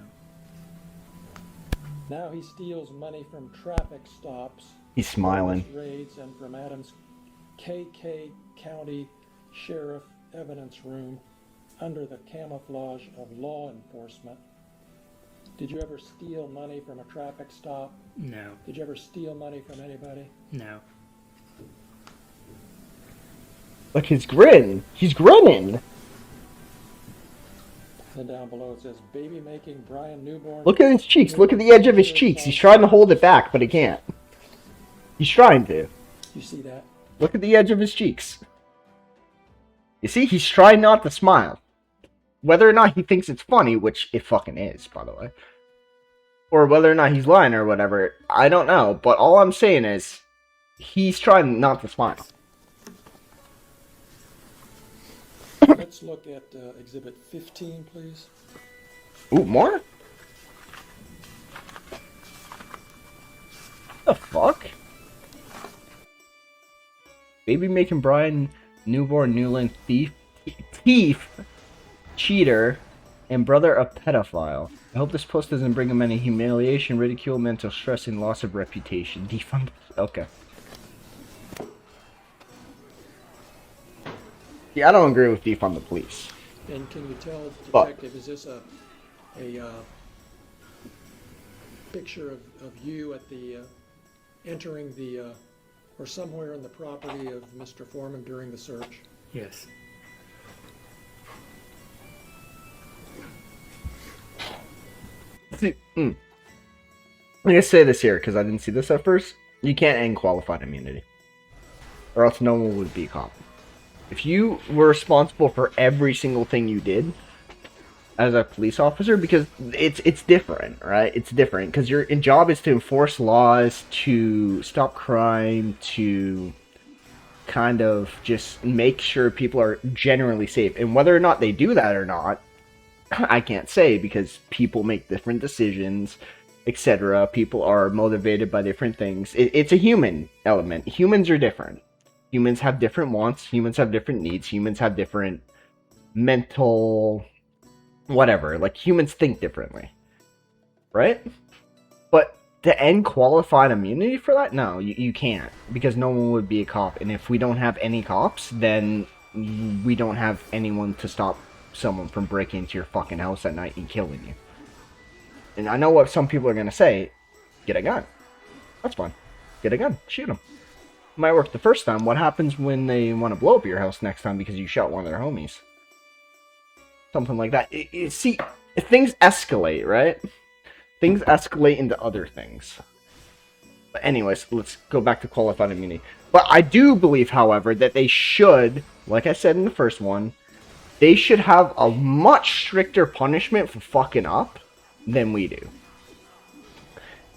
Now he steals money from traffic stops, He's smiling. raids, and from Adams County Sheriff evidence room under the camouflage of law enforcement. Did you ever steal money from a traffic stop? No. Did you ever steal money from anybody? No. Look his grin. He's grinning. Then down below it says, baby making Brian Newborn. Look at his cheeks. Look at the edge of his cheeks. He's trying to hold it back, but he can't. He's trying to. You see that? Look at the edge of his cheeks. You see, he's trying not to smile. Whether or not he thinks it's funny, which it fucking is, by the way. Or whether or not he's lying or whatever, I don't know. But all I'm saying is, he's trying not to smile. Let's let's look at Exhibit 15, please. Ooh, more? The fuck? Baby making Brian newborn Newland thief, cheater, and brother a pedophile. I hope this post doesn't bring him any humiliation, ridicule, mental stress, and loss of reputation. Defund. Okay. Yeah, I don't agree with defund the police. And can you tell, But- Detective, is this a picture of you at the entering the or somewhere in the property of Mr. Foreman during the search? Yes. See, I'm gonna say this here because I didn't see this at first. You can't end qualified immunity, or else no one would be a cop. If you were responsible for every single thing you did as a police officer, because it's different, right? It's different because your job is to enforce laws, to stop crime, to kind of just make sure people are generally safe. And whether or not they do that or not, I can't say because people make different decisions, etc. People are motivated by different things. It's a human element. Humans are different. Humans have different wants. Humans have different needs. Humans have different mental whatever. Like, humans think differently. Right? But to end qualified immunity for that? No, you can't. Because no one would be a cop. And if we don't have any cops, then we don't have anyone to stop someone from breaking into your fucking house at night and killing you. And I know what some people are going to say. Get a gun. That's fine. Get a gun. Shoot them. Might work the first time. What happens when they want to blow up your house next time because you shot one of their homies? Something like that. See, things escalate, right? Things escalate into other things. But anyways, let's go back to qualified immunity. But I do believe, however, that they should, like I said in the first one, they should have a much stricter punishment for fucking up than we do.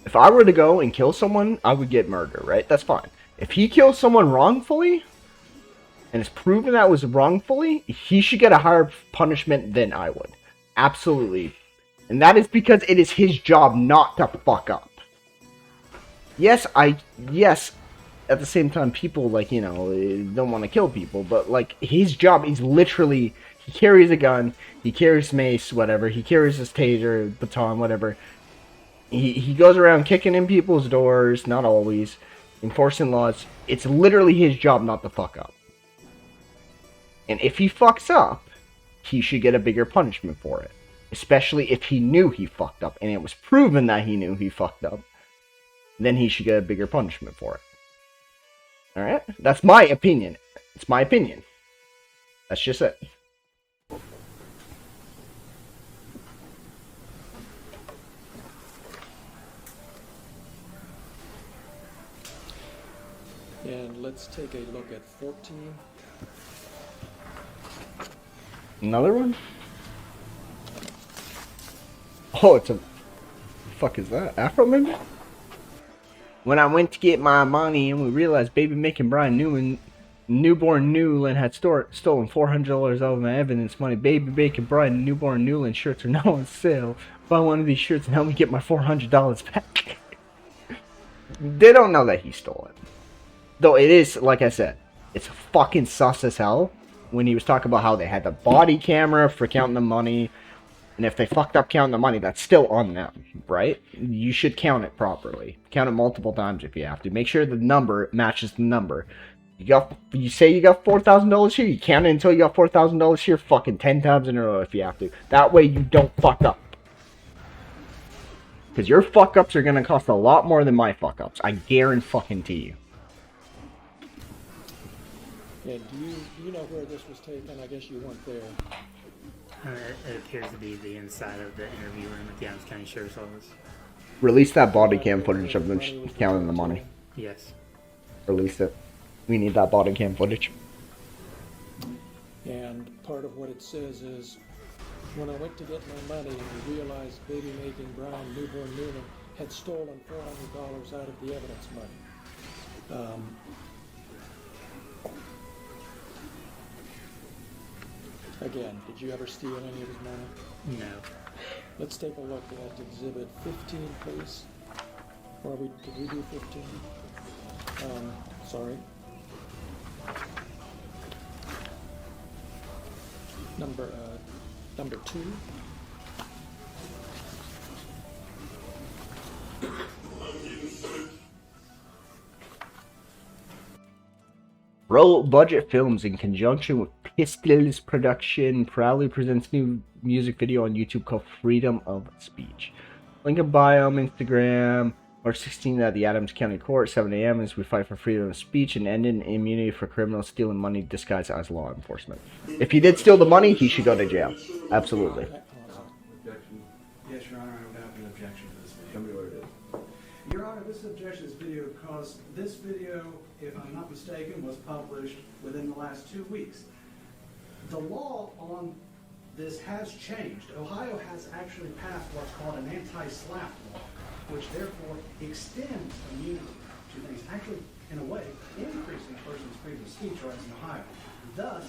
If I were to go and kill someone, I would get murder, right? That's fine. If he kills someone wrongfully, and it's proven that was wrongfully, he should get a higher punishment than I would. Absolutely. And that is because it is his job not to fuck up. Yes, at the same time, people, like, you know, don't want to kill people, but, like, his job is literally, he carries a gun, he carries mace, whatever, he carries his taser, baton, whatever. He goes around kicking in people's doors, not always, enforcing laws. It's literally his job not to fuck up. And if he fucks up, he should get a bigger punishment for it. Especially if he knew he fucked up, and it was proven that he knew he fucked up. Then he should get a bigger punishment for it. Alright? That's my opinion. It's my opinion. That's just it. And let's take a look at 14. Another one? Oh, it's a... fuck is that? Afroman? When I went to get my money and we realized baby making Brian Newman, newborn Newland had stolen $400 out of my evidence money. Baby making Brian newborn Newland shirts are now on sale. Buy one of these shirts and help me get my $400 back. They don't know that he stole it. Though it is, like I said, it's fucking sus as hell when he was talking about how they had the body camera for counting the money. And if they fucked up counting the money, that's still on them, right? You should count it properly. Count it multiple times if you have to. Make sure the number matches the number. You say you got $4,000 here, you count it until you got $4,000 here, fucking 10 times in a row if you have to. That way you don't fuck up. Because your fuck ups are gonna cost a lot more than my fuck ups. I guarantee you. Yeah, do you know where this was taken? I guess you weren't there. It appears to be the inside of the interview room at the Adams County Sheriff's Office. Release that body cam footage of them counting the money. Yes. Release it. We need that body cam footage. And part of what it says is, when I went to get my money and realized baby making Brian newborn Newman had stolen $400 out of the evidence money. Again, did you ever steal any of his money? No. Let's take a look at Exhibit 15, please. Or did we do 15? Sorry. Number 2. Low budget films in conjunction with Pistols Production proudly presents new music video on YouTube called Freedom of Speech. Link in bio on Instagram. March 16th at the Adams County Court, 7 a.m. as we fight for freedom of speech and ending immunity for criminals stealing money disguised as law enforcement. If he did steal the money, he should go to jail. Absolutely. Objection. Yes, Your Honor, I would have an objection to this video. Tell me what it is. Your Honor, this objection is video because this video, if I'm not mistaken, was published within the last 2 weeks. The law on this has changed. Ohio has actually passed what's called an anti-slap law, which therefore extends immunity to things, actually, in a way, increasing a person's freedom of speech rights in Ohio. Thus,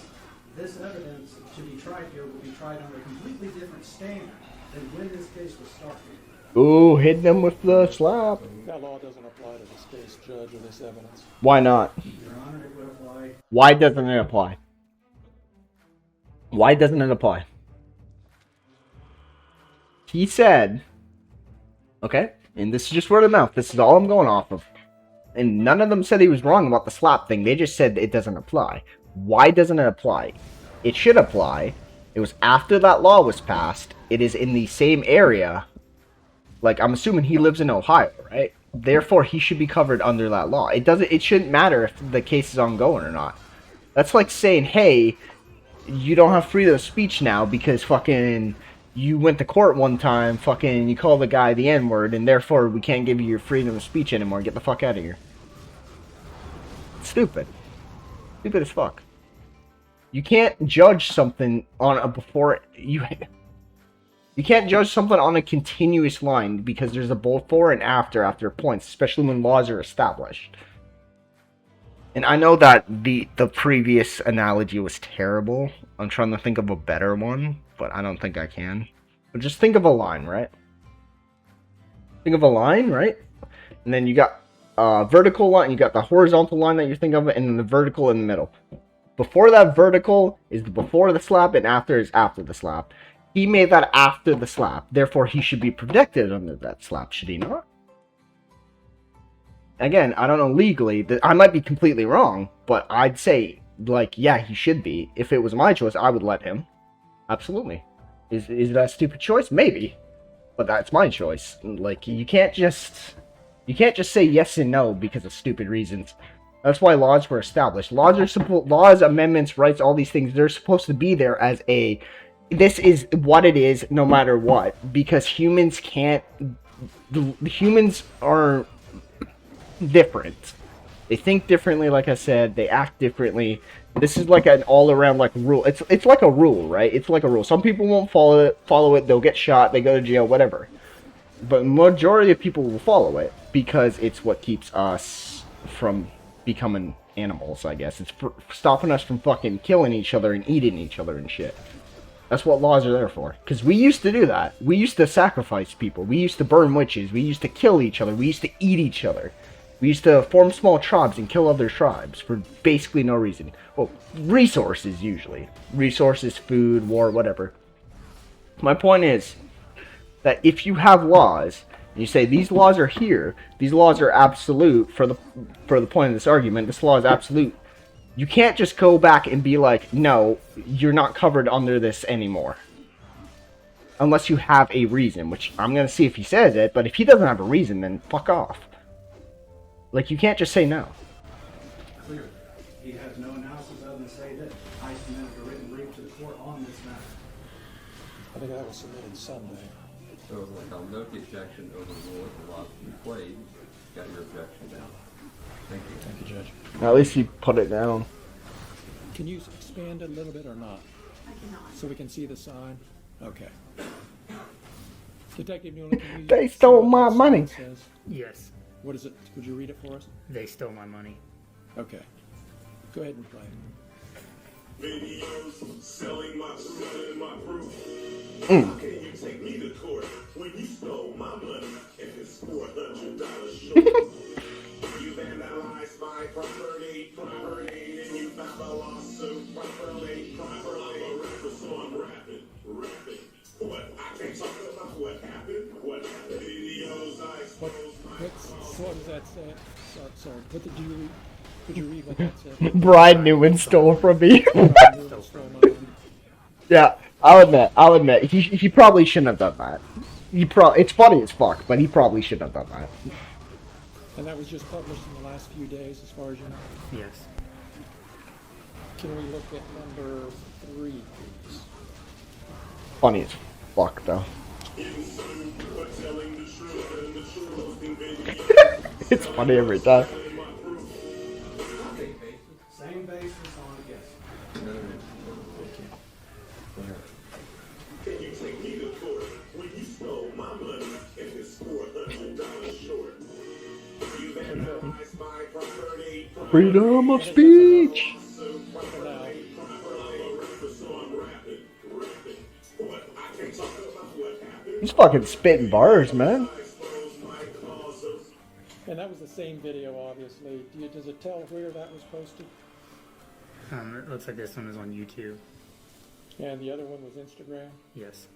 this evidence to be tried here will be tried under a completely different standard than when this case was started. Ooh, hitting him with the slap. That law doesn't apply to this case, Judge, or this evidence. Why not? Your Honor, it would apply. Why doesn't it apply? Why doesn't it apply? He said, okay, and this is just word of mouth. This is all I'm going off of. And none of them said he was wrong about the slap thing. They just said it doesn't apply. Why doesn't it apply? It should apply. It was after that law was passed. It is in the same area. Like, I'm assuming he lives in Ohio, right? Therefore, he should be covered under that law. It shouldn't matter if the case is ongoing or not. That's like saying, hey, you don't have freedom of speech now because fucking you went to court one time, fucking you called the guy the N-word, and therefore we can't give you your freedom of speech anymore. Get the fuck out of here. Stupid. Stupid as fuck. You can't judge something on a you can't judge something on a continuous line because there's a before and after points, especially when laws are established. And I know that the previous analogy was terrible. I'm trying to think of a better one, but I don't think I can. But just think of a line, right? Think of a line, right? And then you got a vertical line, you got the horizontal line that you're thinking of, and then the vertical in the middle. Before that vertical is before the slap, and after is after the slap. He made that after the slap. Therefore, he should be protected under that slap, should he not? Again, I don't know legally. I might be completely wrong, but I'd say, like, yeah, he should be. If it was my choice, I would let him. Absolutely. Is that a stupid choice? Maybe. But that's my choice. Like, you can't just say yes and no because of stupid reasons. That's why laws were established. Laws, amendments, rights, all these things, they're supposed to be there as a... This is what it is, no matter what. Because humans can't... Humans are different. They think differently, like I said. They act differently. This is like an all-around like rule. It's like a rule, right? It's like a rule. Some people won't follow it. They'll get shot. They go to jail, whatever. But majority of people will follow it because it's what keeps us from becoming animals, I guess. It's stopping us from fucking killing each other and eating each other and shit. That's what laws are there for. Because we used to do that. We used to sacrifice people. We used to burn witches. We used to kill each other. We used to eat each other. We used to form small tribes and kill other tribes for basically no reason. Well, resources, usually. Resources, food, war, whatever. My point is that if you have laws, and you say, these laws are here, these laws are absolute, for the point of this argument, this law is absolute, you can't just go back and be like, no, you're not covered under this anymore. Unless you have a reason, which I'm going to see if he says it, but if he doesn't have a reason, then fuck off. Like, you can't just say no. Clearly, he has no analysis other than say that I submitted a written brief to the court on this matter. I think that was submitted Sunday. So I'll note the objection overruled, the law replayed. Got your objection down. Thank you. Thank you, Judge. At least you put it down. Can you expand a little bit or not? I cannot. So we can see the sign? Okay. Detective Newman, can you They see stole what my that money. sign says? Yes, What is it? Could you read it for us? they stole my money. Okay. Go ahead and play it. Videos selling my proof. Mm. How can you take me to court when you stole my money and it's $400 short? You vandalized my property, and you filed a lawsuit properly. I'm a rapper, so I'm rapping. What? I can't talk about what happened. Videos I exposed my So what does that say? Sorry. What did you read? Could you read what that said? Brian Newman stole from me. Newman stole my money. Yeah, I'll admit, he probably shouldn't have done that. It's funny as fuck, but he probably shouldn't have done that. And that was just published in the last few days, as far as you know. Yes. Can we look at number 3, please? Funny as fuck, though. It's funny every time. Same basis on a guess. Can you take me to court when you stole my money and it's $400 short? You vandalized my property. Freedom of speech. He's fucking spitting bars, man. And that was the same video, obviously. Does it tell where that was posted? It looks like this one is on YouTube. And the other one was Instagram? Yes.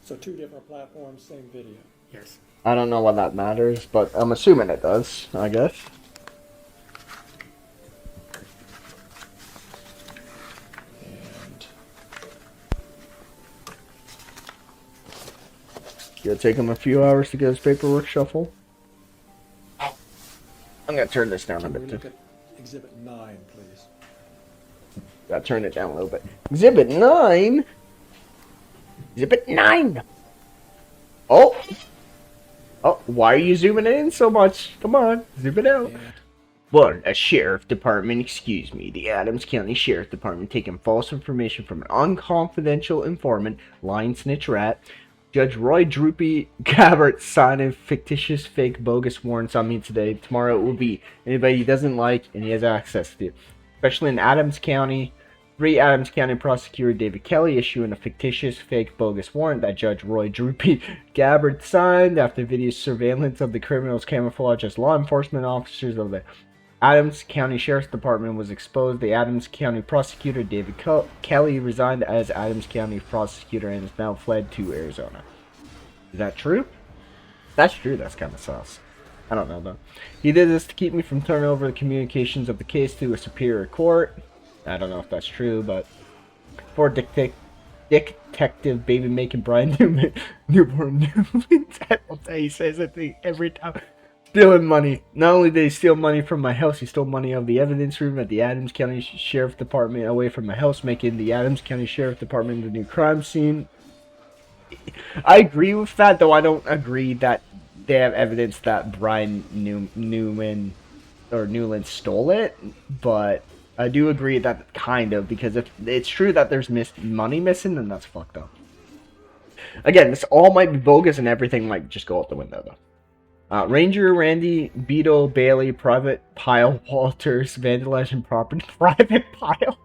So 2 different platforms, same video. Yes. I don't know why that matters, but I'm assuming it does, I guess. And It'll take him a few hours to get his paperwork shuffled. I'm gonna turn this down a can we bit look too. at Exhibit 9, please? Gotta turn it down a little bit. Exhibit 9? Exhibit 9! Oh! Oh, why are you zooming in so much? Come on, zoom it out. And Well, a sheriff department, excuse me, the Adams County Sheriff Department taking false information from an unconfidential informant, lying snitch rat. Judge Roy Droopy Gabbert signing fictitious, fake, bogus warrants on me today. Tomorrow it will be anybody he doesn't like and he has access to. Especially in Adams County. 3 Adams County prosecutor David Kelly issuing a fictitious, fake, bogus warrant that Judge Roy Droopy Gabbert signed after video surveillance of the criminals camouflaged as law enforcement officers of the Adams County Sheriff's Department was exposed. The Adams County prosecutor David Kelly resigned as Adams County prosecutor and has now fled to Arizona. Is that true? If that's true, that's kind of sus. I don't know though. He did this to keep me from turning over the communications of the case to a superior court. I don't know if that's true, but for Detective Baby Making Brian Newman, Newborn Newman, that's how he says it every time. Stealing money. Not only did he steal money from my house, he stole money out of the evidence room at the Adams County Sheriff Department away from my house, making the Adams County Sheriff Department the new crime scene. I agree with that, though I don't agree that they have evidence that Brian Newman or Newland stole it, but I do agree that kind of, because if it's true that there's money missing, then that's fucked up. Again, this all might be bogus and everything might just go out the window, though. Ranger Randy Beetle Bailey, Private Pile Walters, vandalizing property, Private Pile,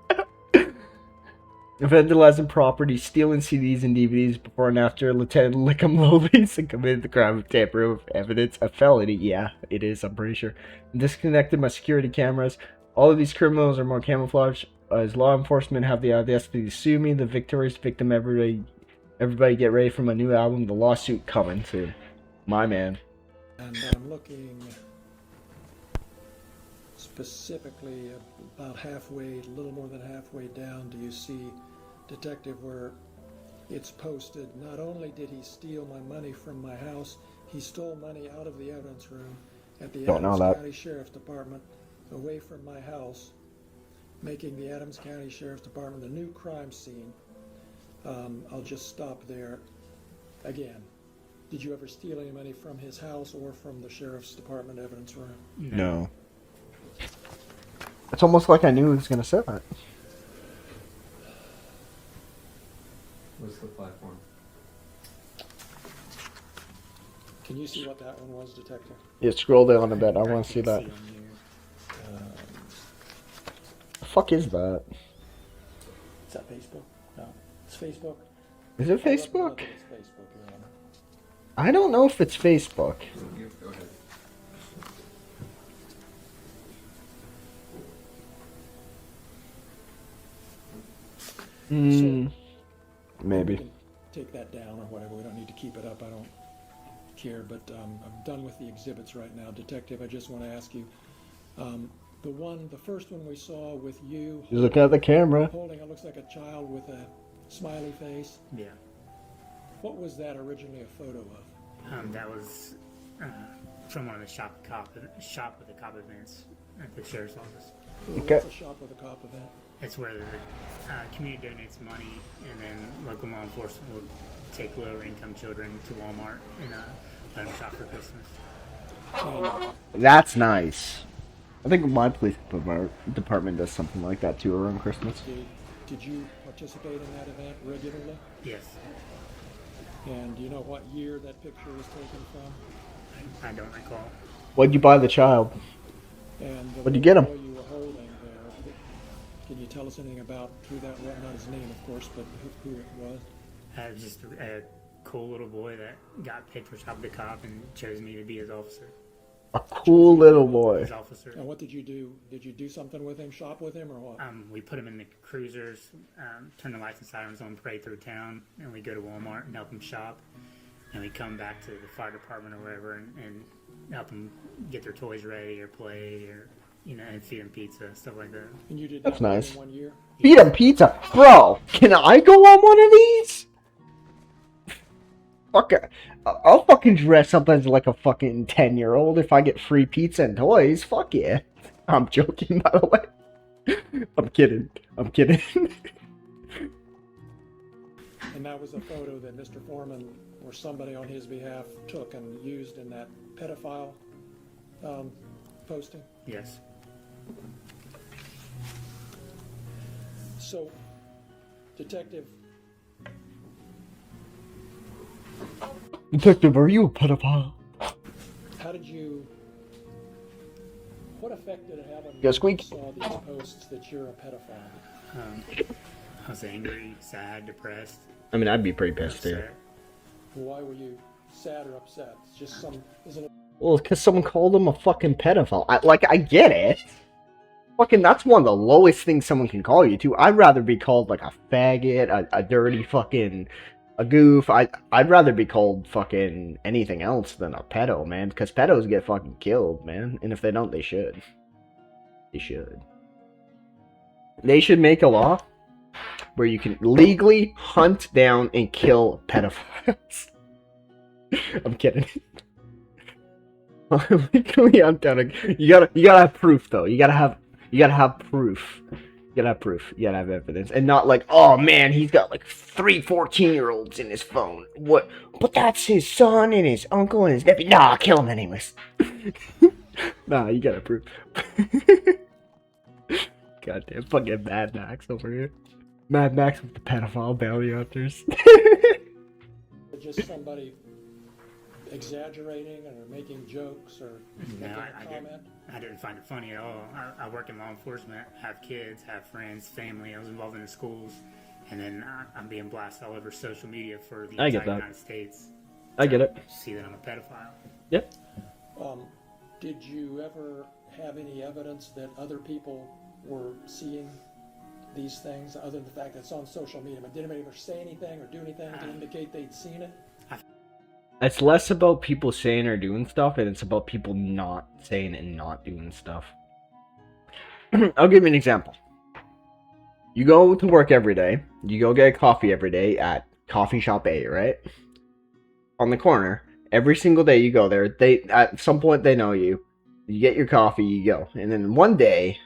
vandalizing property, stealing CDs and DVDs before and after Lieutenant Lickham Lovies and committed the crime of tampering with evidence, a felony. Yeah, it is, I'm pretty sure. Disconnected my security cameras. All of these criminals are more camouflaged as law enforcement have the audacity to sue me. The victorious victim, everybody get ready for my new album, The Lawsuit, coming soon. My man. And I'm looking specifically about halfway, a little more than halfway down. Do you see, Detective, where it's posted, not only did he steal my money from my house, he stole money out of the evidence room at the Adams County Sheriff's Department away from my house, making the Adams County Sheriff's Department the new crime scene. I'll just stop there. Again, did you ever steal any money from his house or from the Sheriff's Department evidence room? No. It's almost like I knew he was going to say that. What's the platform? Can you see what that one was, Detective? Yeah, scroll down a bit. I want to see that. The fuck is that? that Facebook? No, it's Facebook. Is it I don't Facebook? think it's Facebook, Your Honor. I don't know if it's Facebook. Go ahead. Hmm. We Maybe. can take that down or whatever. We don't need to keep it up. I don't care. But I'm done with the exhibits right now. Detective, I just want to ask you, the first one we saw with you You look at the camera. holding, it looks like a child with a smiley face. Yeah. What was that originally a photo of? That was from one of the shop with the cop events at the sheriff's office. Okay. What's a shop with a cop event? It's where the community donates money, and then local law enforcement will take lower income children to Walmart and let them shop for Christmas. And That's nice. I think my police department does something like that too around Christmas. did you participate in that event regularly? Yes. And do you know what year that picture was taken from? I don't recall. What'd you buy the child? And the What'd you get him? boy you were holding there, can you tell us anything about who that was? Not his name, of course, but who it was? I was just a cool little boy that got picked for shop the cop and chose me to be his officer. A cool little boy. His officer. And what did you do? Did you do something with him, shop with him, or what? We put him in the cruisers, turn the lights and sirens on, parade through town, and we go to Walmart and help him shop. And we come back to the fire department or wherever and help them get their toys ready or play or, and feed them pizza, stuff like that. And you did That's that nice. in 1 year? Feed him pizza. Bro, can I go on one of these? Fuck it. I'll fucking dress up as like a fucking 10-year-old if I get free pizza and toys. Fuck yeah. I'm joking, by the way. I'm kidding. And that was a photo that Mr. Foreman or somebody on his behalf took and used in that pedophile posting? Yes. So, Detective, Detective, are you a pedophile? what effect did it have on you Go when squeak. you saw these posts that you're a pedophile? I was angry, sad, depressed. I mean, I'd be pretty pissed too. upset. Why were you sad or upset? It's just isn't it? Well, because someone called him a fucking pedophile. I get it. Fucking, that's one of the lowest things someone can call you to. I'd rather be called like a faggot, a dirty fucking, a goof. I'd rather be called fucking anything else than a pedo, man. Because pedos get fucking killed, man. And if they don't, they should. They should. They should make a law where you can legally hunt down and kill pedophiles. I'm kidding. Legally hunt down. You gotta have proof though. You gotta have proof. You gotta have proof. You gotta have evidence. And not like, oh man, he's got like 3 14-year-olds in his phone. What? But that's his son and his uncle and his nephew. Nah, kill him anyways. Nah, you gotta prove. Goddamn fucking Mad Max over here. Mad Max with the pedophile bounty hunters. Just somebody exaggerating or making jokes or No, making I a didn't. comment? I didn't find it funny at all. I work in law enforcement, have kids, have friends, family. I was involved in the schools, and then I'm being blasted all over social media for the I get entire that. United States. I get it. See that I'm a pedophile. Yep. Did you ever have any evidence that other people were seeing these things, other than the fact that it's on social media? But did anybody ever say anything or do anything to indicate they'd seen it? It's less about people saying or doing stuff, and it's about people not saying and not doing stuff. I'll give you an example. You go to work every day. You go get coffee every day at coffee shop A, right? On the corner. Every single day you go there. At some point they know you. You get your coffee, you go. And then one day,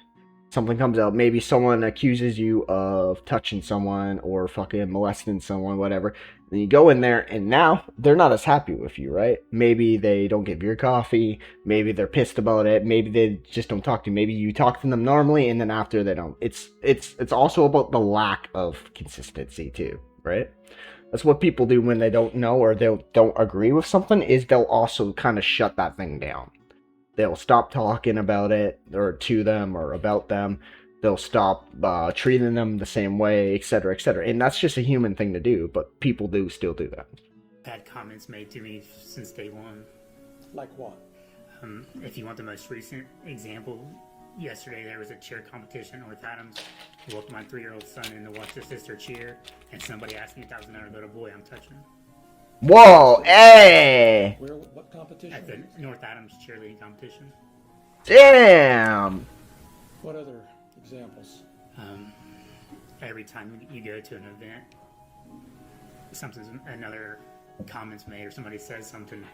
something comes out. Maybe someone accuses you of touching someone or fucking molesting someone, whatever. And you go in there, and now they're not as happy with you, right? Maybe they don't give your coffee. Maybe they're pissed about it. Maybe they just don't talk to you. Maybe you talk to them normally, and then after they don't. It's also about the lack of consistency too, right? That's what people do when they don't know or they don't agree with something, is they'll also kind of shut that thing down. They'll stop talking about it or to them or about them. they'll stop treating them the same way, etc., etc. And that's just a human thing to do, but people do still do that. Had comments made to me since day one. Like what? If you want the most recent example, yesterday there was a cheer competition at North Adams. I walked my 3-year-old son in to watch his sister cheer, and somebody asked me if that was another little boy. I'm touching him. Whoa, hey! Where? What competition? At the North Adams cheerleading competition. Damn! What other examples? Every time you go to an event, another comment's made or somebody says something.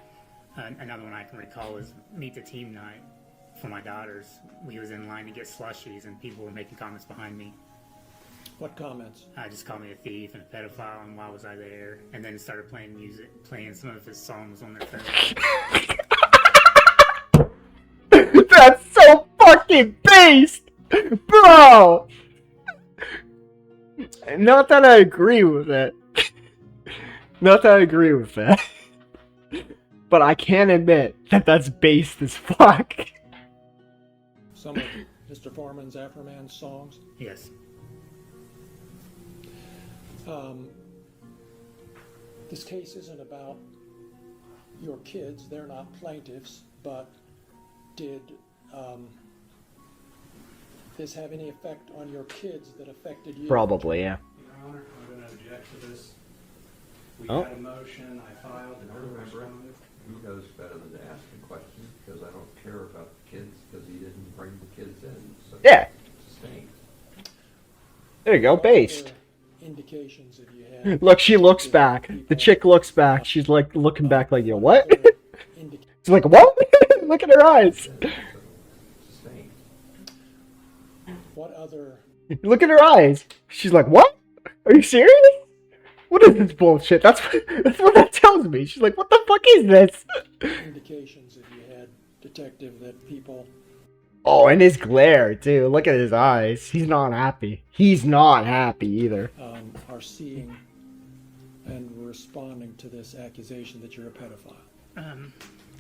Another one I can recall is meet the team night for my daughters. We was in line to get slushies and people were making comments behind me. What comments? Just called me a thief and a pedophile and why was I there? And then started playing playing some of his songs on their phone. That's so fucking based! Bro! Not that I agree with it. Not that I agree with that. But I can admit that that's based as fuck. Some of Mr. Foreman's Afroman songs? Yes. This case isn't about your kids. They're not plaintiffs, but did this have any effect on your kids that affected you? Probably, yeah. Your Honor, I'm going to object to this. We Oh. had a motion, I filed, and never responded. He knows better than to ask a question because I don't care about the kids because he didn't bring the kids in. So Yeah. sustained. There you go, based. What indications have you had? Look, she looks back. The chick looks back. She's like looking back like, yo, what? She's like, what? Look at her eyes. Sustained. What other Look at her eyes. She's like, what? Are you serious? What is this bullshit? That's what that tells me. She's like, what the fuck is this? indications have you had, detective, that people Oh, and his glare, too. Look at his eyes. He's not happy. He's not happy either. are seeing and responding to this accusation that you're a pedophile?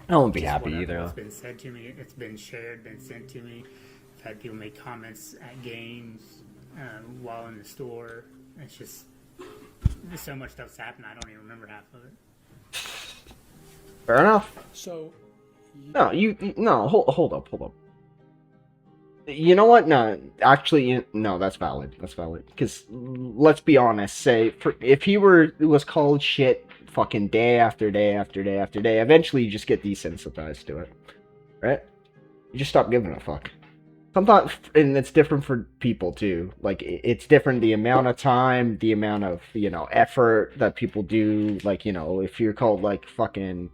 I won't be Just happy whatever either. It's been said to me. It's been shared, been sent to me. I've had people make comments at games while in the store. It's just there's so much stuff's happened. I don't even remember half of it. Fair enough. So, No, no, hold up. You know what? No, actually, no, that's valid. That's valid. Because let's be honest. If he was called shit, fucking day after day after day after day, eventually you just get desensitized to it, right? You just stop giving a fuck. Sometimes, and it's different for people too. Like it's different the amount of time, the amount of effort that people do. Like if you're called like fucking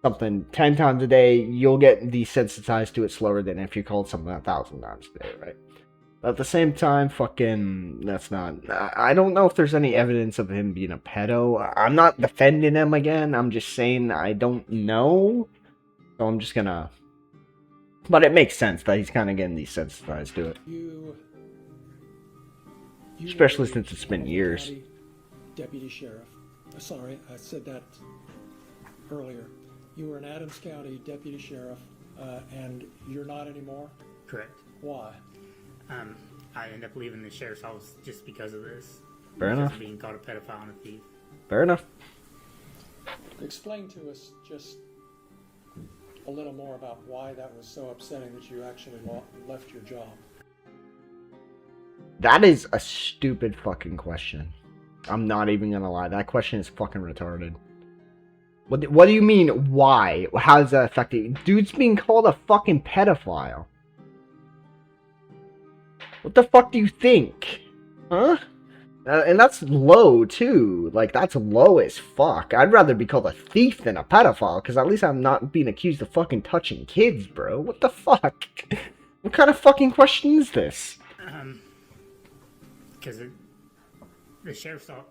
something 10 times a day, you'll get desensitized to it slower than if you're called something 1,000 times a day, right? But at the same time, fucking, that's not. I don't know if there's any evidence of him being a pedo. I'm not defending him again. I'm just saying I don't know. So I'm just gonna. But it makes sense that he's kind of getting desensitized to it. you Especially were since it's been Hamilton years. County Deputy Sheriff. Sorry, I said that earlier. You were an Adams County Deputy Sheriff, and you're not anymore? Correct. Why? I ended up leaving the sheriff's office just because of this. Fair Because enough. of being called a pedophile and a thief. Fair enough. Explain to us just a little more about why that was so upsetting that you actually left your job. That is a stupid fucking question. I'm not even gonna lie. That question is fucking retarded. What do you mean, why? How does that affect you? Dude's being called a fucking pedophile. What the fuck do you think? Huh? And that's low, too. Like, that's low as fuck. I'd rather be called a thief than a pedophile, because at least I'm not being accused of fucking touching kids, bro. What the fuck? What kind of fucking question is this? Because the sheriff's office.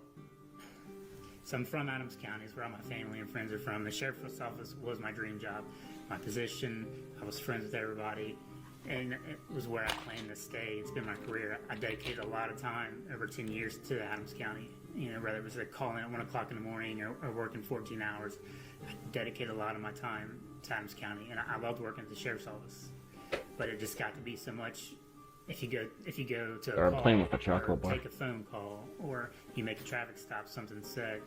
So I'm from Adams County, is where all my family and friends are from. The sheriff's office was my dream job, my position. I was friends with everybody, and it was where I planned to stay. It's been my career. I dedicated a lot of time, over 10 years, to Adams County. Whether it was calling at 1 o'clock in the morning or working 14 hours, I dedicated a lot of my time to Adams County, and I loved working at the sheriff's office. But it just got to be so much if you go to Or a I'm call, playing with a or chocolate bar. take a phone call, or you make a traffic stop, something said.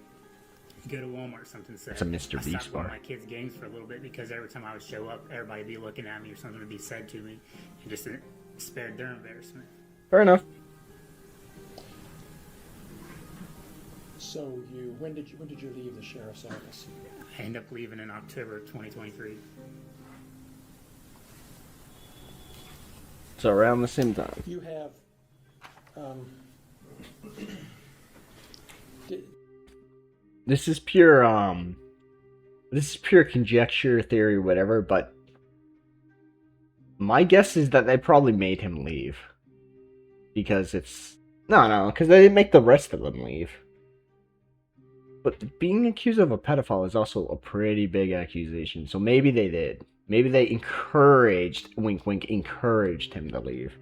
You go to Walmart, something said. It's a Mr. I Beast stopped one of bar. my kids' games for a little bit because every time I would show up, everybody would be looking at me or something would be said to me, and just spared their embarrassment. Fair enough. So when did you leave the sheriff's office? I ended up leaving in October 2023. So around the same time. You have, did, This is pure conjecture, theory, whatever, but my guess is that they probably made him leave. Because it's... No, because they didn't make the rest of them leave. But being accused of a pedophile is also a pretty big accusation, so maybe they did. Maybe they encouraged, wink wink, encouraged him to leave.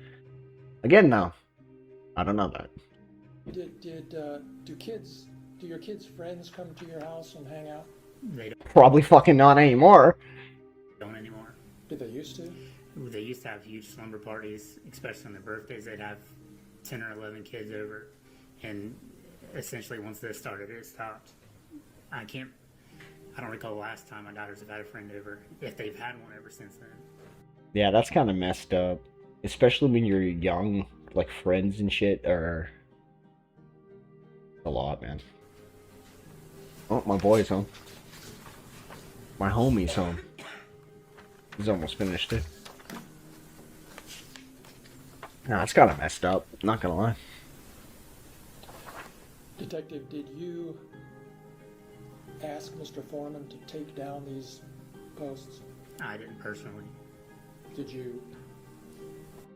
Again, no. I don't know that. do your kids' friends come to your house and hang out? They Probably fucking not anymore. don't anymore. Did they used to? They used to have huge slumber parties, especially on their birthdays. They'd have 10 or 11 kids over, and essentially once this started, it stopped. I don't recall the last time my daughters have had a friend over, if they've had one ever since then. Yeah, that's kind of messed up. Especially when you're young, like friends and shit are a lot, man. Oh, my boy's home. My homie's home. He's almost finished it. Nah, it's kind of messed up, not gonna lie. Detective, did you ask Mr. Foreman to take down these posts? I didn't personally. Did you?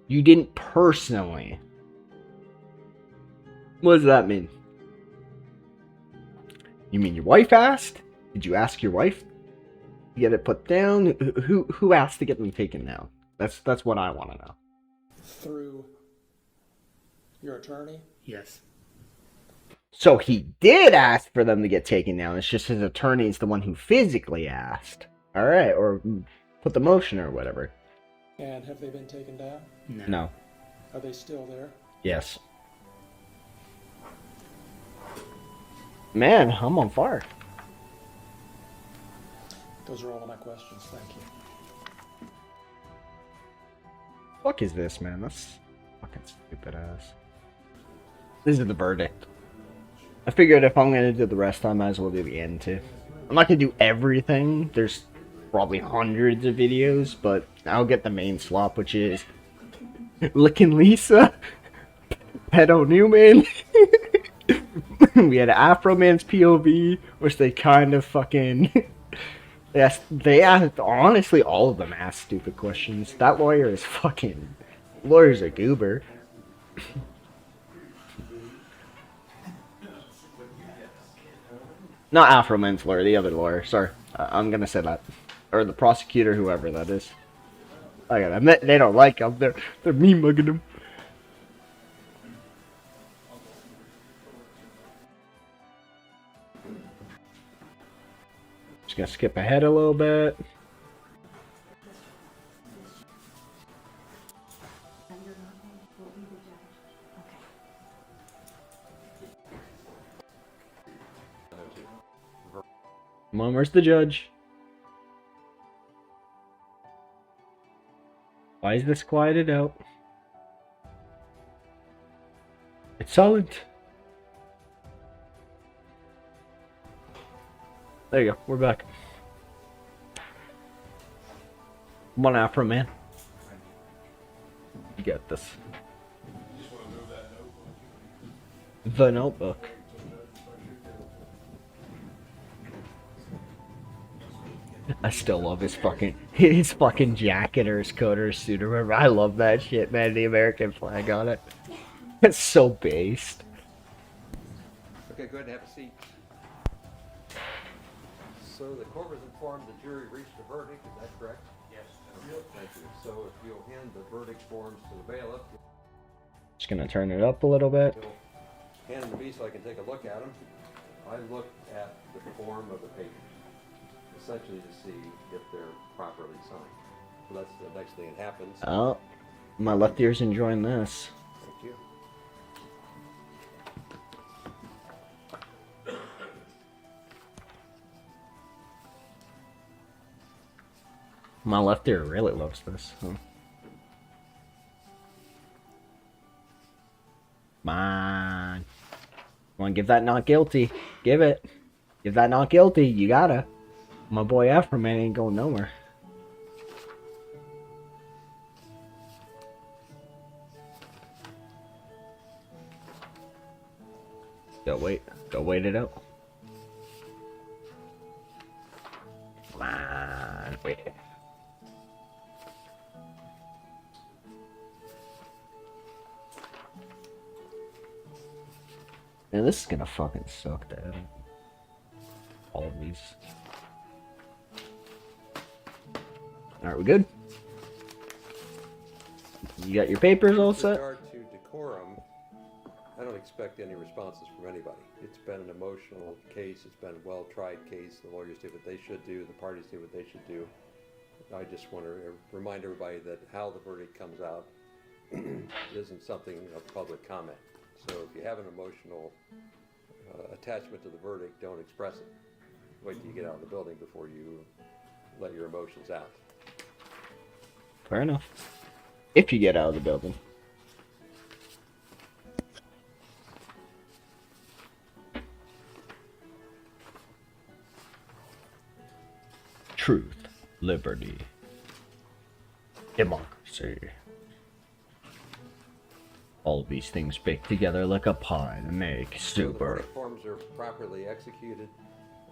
You didn't personally. What does that mean? You mean your wife asked? Did you ask your wife to get it put down? Who asked to get them taken down? That's what I want to know. Through your attorney? Yes. So he did ask for them to get taken down. It's just his attorney is the one who physically asked. All right, or put the motion or whatever. And have they been taken down? No. Are they still there? Yes. Man, I'm on fire. Those are all of my questions. Thank you. Fuck is this, man? That's fucking stupid ass. This is the verdict. I figured if I'm gonna do the rest, I might as well do the end too. I'm not gonna do everything. There's probably hundreds of videos, but I'll get the main slop, which is Lickin' Lisa, Pedo Newman. We had Afroman's POV, which they kind of fucking... They asked, honestly, all of them asked stupid questions. That lawyer is fucking... Lawyer's a goober. Not Afroman's lawyer, the other lawyer. Sorry, I'm gonna say that. Or the prosecutor, whoever that is. I got them. They don't like him. They're me mugging him. Just gonna skip ahead a little bit. Come on, where's the judge? Why is this quieted out? It's silent. There you go, we're back. Come on, Afro man. You got this. The Notebook. I still love his fucking jacket or his coat or his suit or whatever. I love that shit, man. The American flag on it. It's so based. Okay, go ahead and have a seat. So the court was informed the jury reached a verdict, is that correct? Yes. Okay, thank you. So if you'll hand the verdict forms to the bailiff, Just gonna turn it up a little bit. he'll hand them to me so I can take a look at them. I looked at the form of the paper, essentially to see if they're properly signed. So that's the next thing that happens. Oh, My left ear's enjoying this. Thank you. My left ear really loves this. Huh? Man. Wanna give that not guilty? Give it. Give that not guilty. You gotta. My boy Afroman ain't going nowhere. Go wait. Go wait it out. Come on. Wait. Man, this is gonna fucking suck, Dad. All of these. Alright, we good? You got your papers all With set? regard to decorum, I don't expect any responses from anybody. It's been an emotional case. It's been a well-tried case. The lawyers did what they should do. The parties did what they should do. I just want to remind everybody that how the verdict comes out isn't something of public comment. So if you have an emotional attachment to the verdict, don't express it. Wait till you get out of the building before you let your emotions out. Fair enough. If you get out of the building. Truth, liberty, democracy. All of these things baked together like a pie to make So the super. verdict forms are properly executed,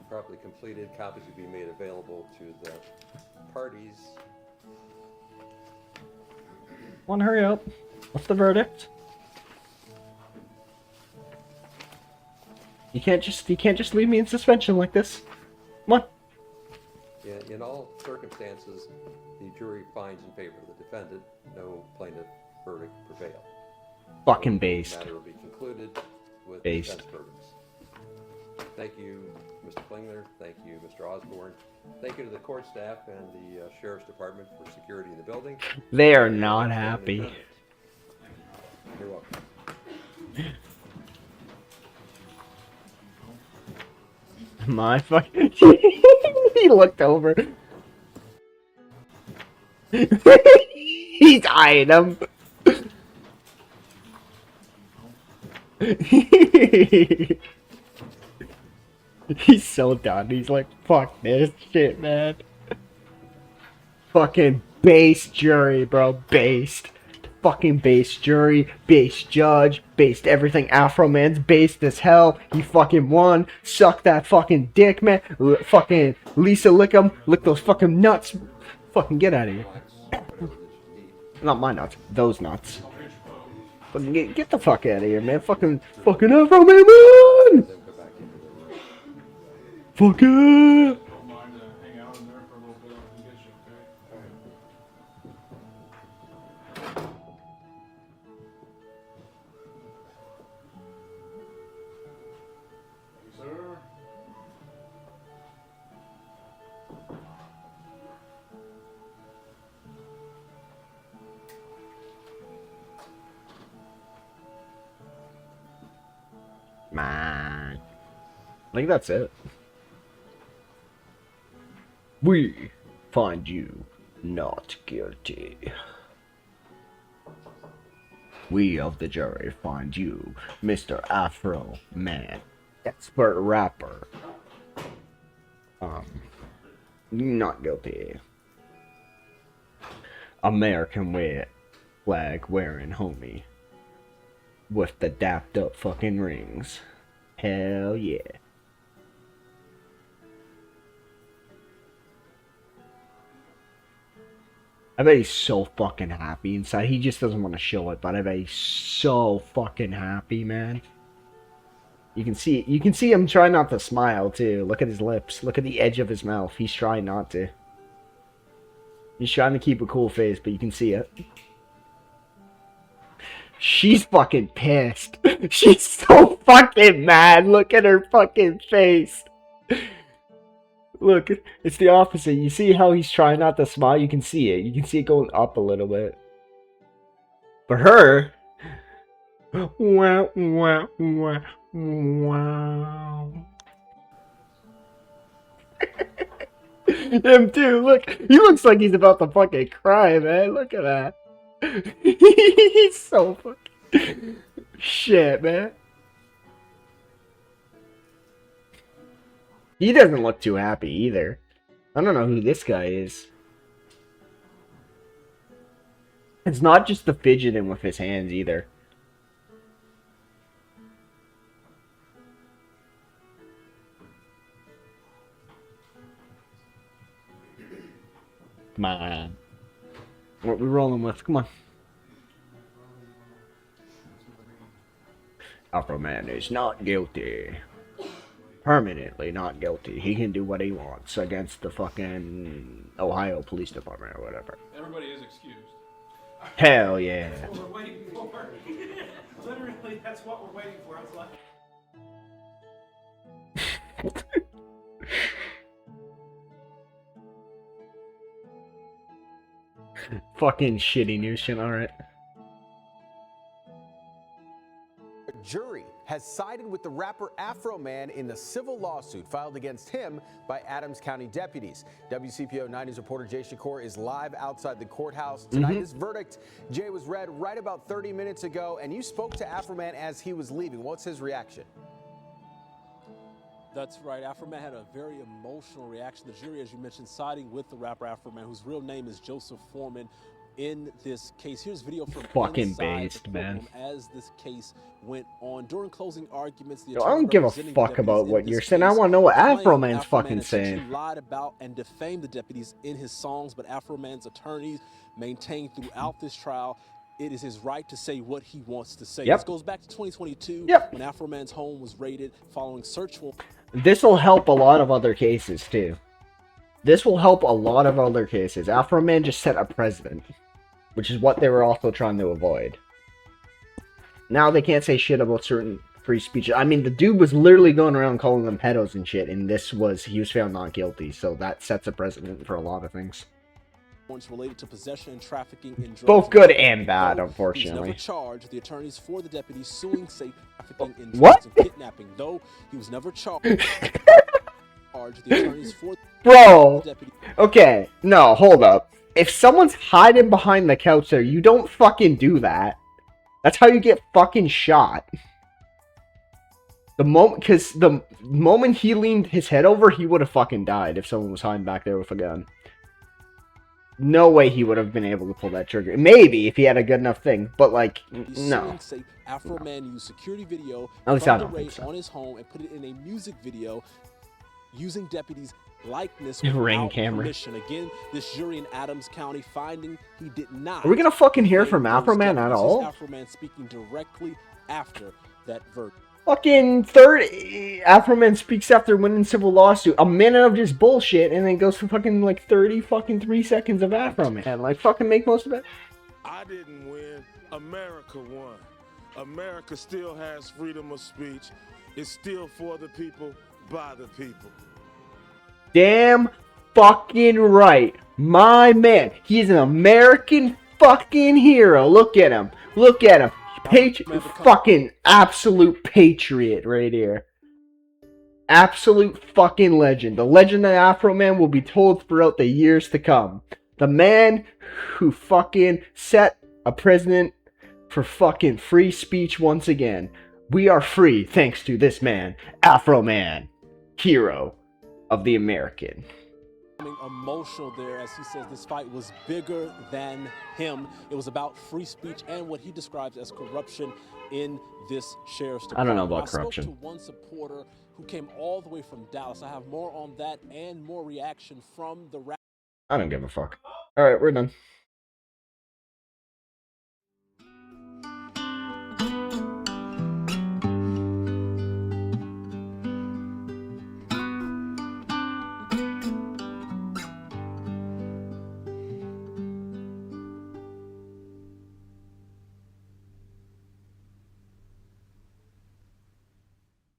properly completed. Copies will be made available to the parties. Wanna hurry up? What's the verdict? You can't just leave me in suspension like this. Come on. In all circumstances, the jury finds in favor of the defendant. No plaintiff verdict prevailed. Fucking The based. matter will be concluded with Based. defense verdicts. Thank you, Mr. Klingler. Thank you, Mr. Osborne. Thank you to the court staff and the Sheriff's Department for security in the building. They are not happy. You're welcome. My fucking. He looked over. He's eyeing him. He's so done. He's like, fuck this shit, man. Fucking based jury, bro. Based. Fucking based jury, based judge, based everything. Afroman's based as hell. He fucking won. Suck that fucking dick, man. Fucking Lisa lick him. Lick those fucking nuts. Fucking get out of here. Not my nuts. Those nuts. Fucking get the fuck out of here, man. Fucking Afroman, man! Then go back into the room. Fuck it! Don't mind hang out in there for a little bit. I can get you, okay? Thank you, sir. Man. I think that's it. We find you not guilty. We of the jury find you, Mr. Afroman, expert rapper, not guilty. American flag wearing homie with the dapped up fucking rings. Hell yeah. I bet he's so fucking happy inside. He just doesn't want to show it, but I bet he's so fucking happy, man. You can see him try not to smile too. Look at his lips. Look at the edge of his mouth. He's trying not to. He's trying to keep a cool face, but you can see it. She's fucking pissed. She's so fucking mad. Look at her fucking face. Look, it's the opposite. You see how he's trying not to smile? You can see it. You can see it going up a little bit. But her, wow, wow, wow, wow. Him too. Look, he looks like he's about to fucking cry, man. Look at that. He's so fucking shit, man. He doesn't look too happy either. I don't know who this guy is. It's not just the fidgeting with his hands either. Come on. What we rolling with? Come on. Afroman is not guilty. Permanently not guilty. He can do what he wants against the fucking Ohio Police Department or whatever. Everybody is excused. Hell yeah. That's what we're waiting for. Literally, that's what we're waiting for. I was like... Fucking shitty news channel, alright. A jury has sided with the rapper Afroman in the civil lawsuit filed against him by Adams County deputies. WCPO 9 News reporter Jay Shakur is live outside the courthouse tonight. This verdict, Jay, was read right about 30 minutes ago, and you spoke to Afroman as he was leaving. What's his reaction? That's right. Afroman had a very emotional reaction. The jury, as you mentioned, siding with the rapper Afroman, whose real name is Joseph Foreman, in this case. Here's video from fucking inside based, the man. courtroom as this case went on. During closing arguments, the Yo, I don't give a attorney fuck representing the about deputies what in you're this saying. I case want to know what claimed Afroman's Afroman fucking essentially saying. lied about and defamed the deputies in his songs, but Afroman's attorneys maintained throughout this trial it is his right to say what he wants to say. Yep. This goes back to 2022 Yep. when Afroman's home was raided following search warrant. This will help a lot of other cases, too. This will help a lot of other cases. Afroman just set a precedent, which is what they were also trying to avoid. Now they can't say shit about certain free speech. I mean, the dude was literally going around calling them pedos and shit, and he was found not guilty, so that sets a precedent for a lot of things. Related to possession and trafficking in drugs. Both good and bad, Though He was unfortunately. never charged. The attorneys for the deputies suing say trafficking in drugs What? and kidnapping. Though he was never charged. The attorneys for Bro! the deputies. Okay, no, hold up. If someone's hiding behind the couch there, you don't fucking do that. That's how you get fucking shot. Because the moment he leaned his head over, he would have fucking died if someone was hiding back there with a gun. No way he would have been able to pull that trigger. Maybe if he had a good enough thing, but like, no. Say Afroman used security video At least I from the don't think raid so. on his home and put it in a music video using deputies' likeness Ring without camera. permission. Again, this jury in Adams County finding he did not. Are we gonna fucking hear from defame those Afroman at deputies. all? Here's Afroman speaking directly after that verdict. Fucking 30 Afroman speaks after winning civil lawsuit. A minute of just bullshit, and then goes for fucking like 30 fucking 3 seconds of Afroman. And like fucking make most of it. I didn't win. America won. America still has freedom of speech. It's still for the people, by the people. Damn fucking right. My man. He's an American fucking hero. Look at him. Look at him. Fucking absolute patriot right here. Absolute fucking legend. The legend of Afroman will be told throughout the years to come. The man who fucking set a precedent for fucking free speech once again. We are free thanks to this man, Afroman, hero of the American. Emotional there as he says this fight was bigger than him. It was about free speech and what he describes as corruption in this sheriff's department. I don't know about corruption. I spoke to one supporter who came all the way from Dallas. I have more on that and more reaction from the rap. I don't give a fuck. Alright, we're done.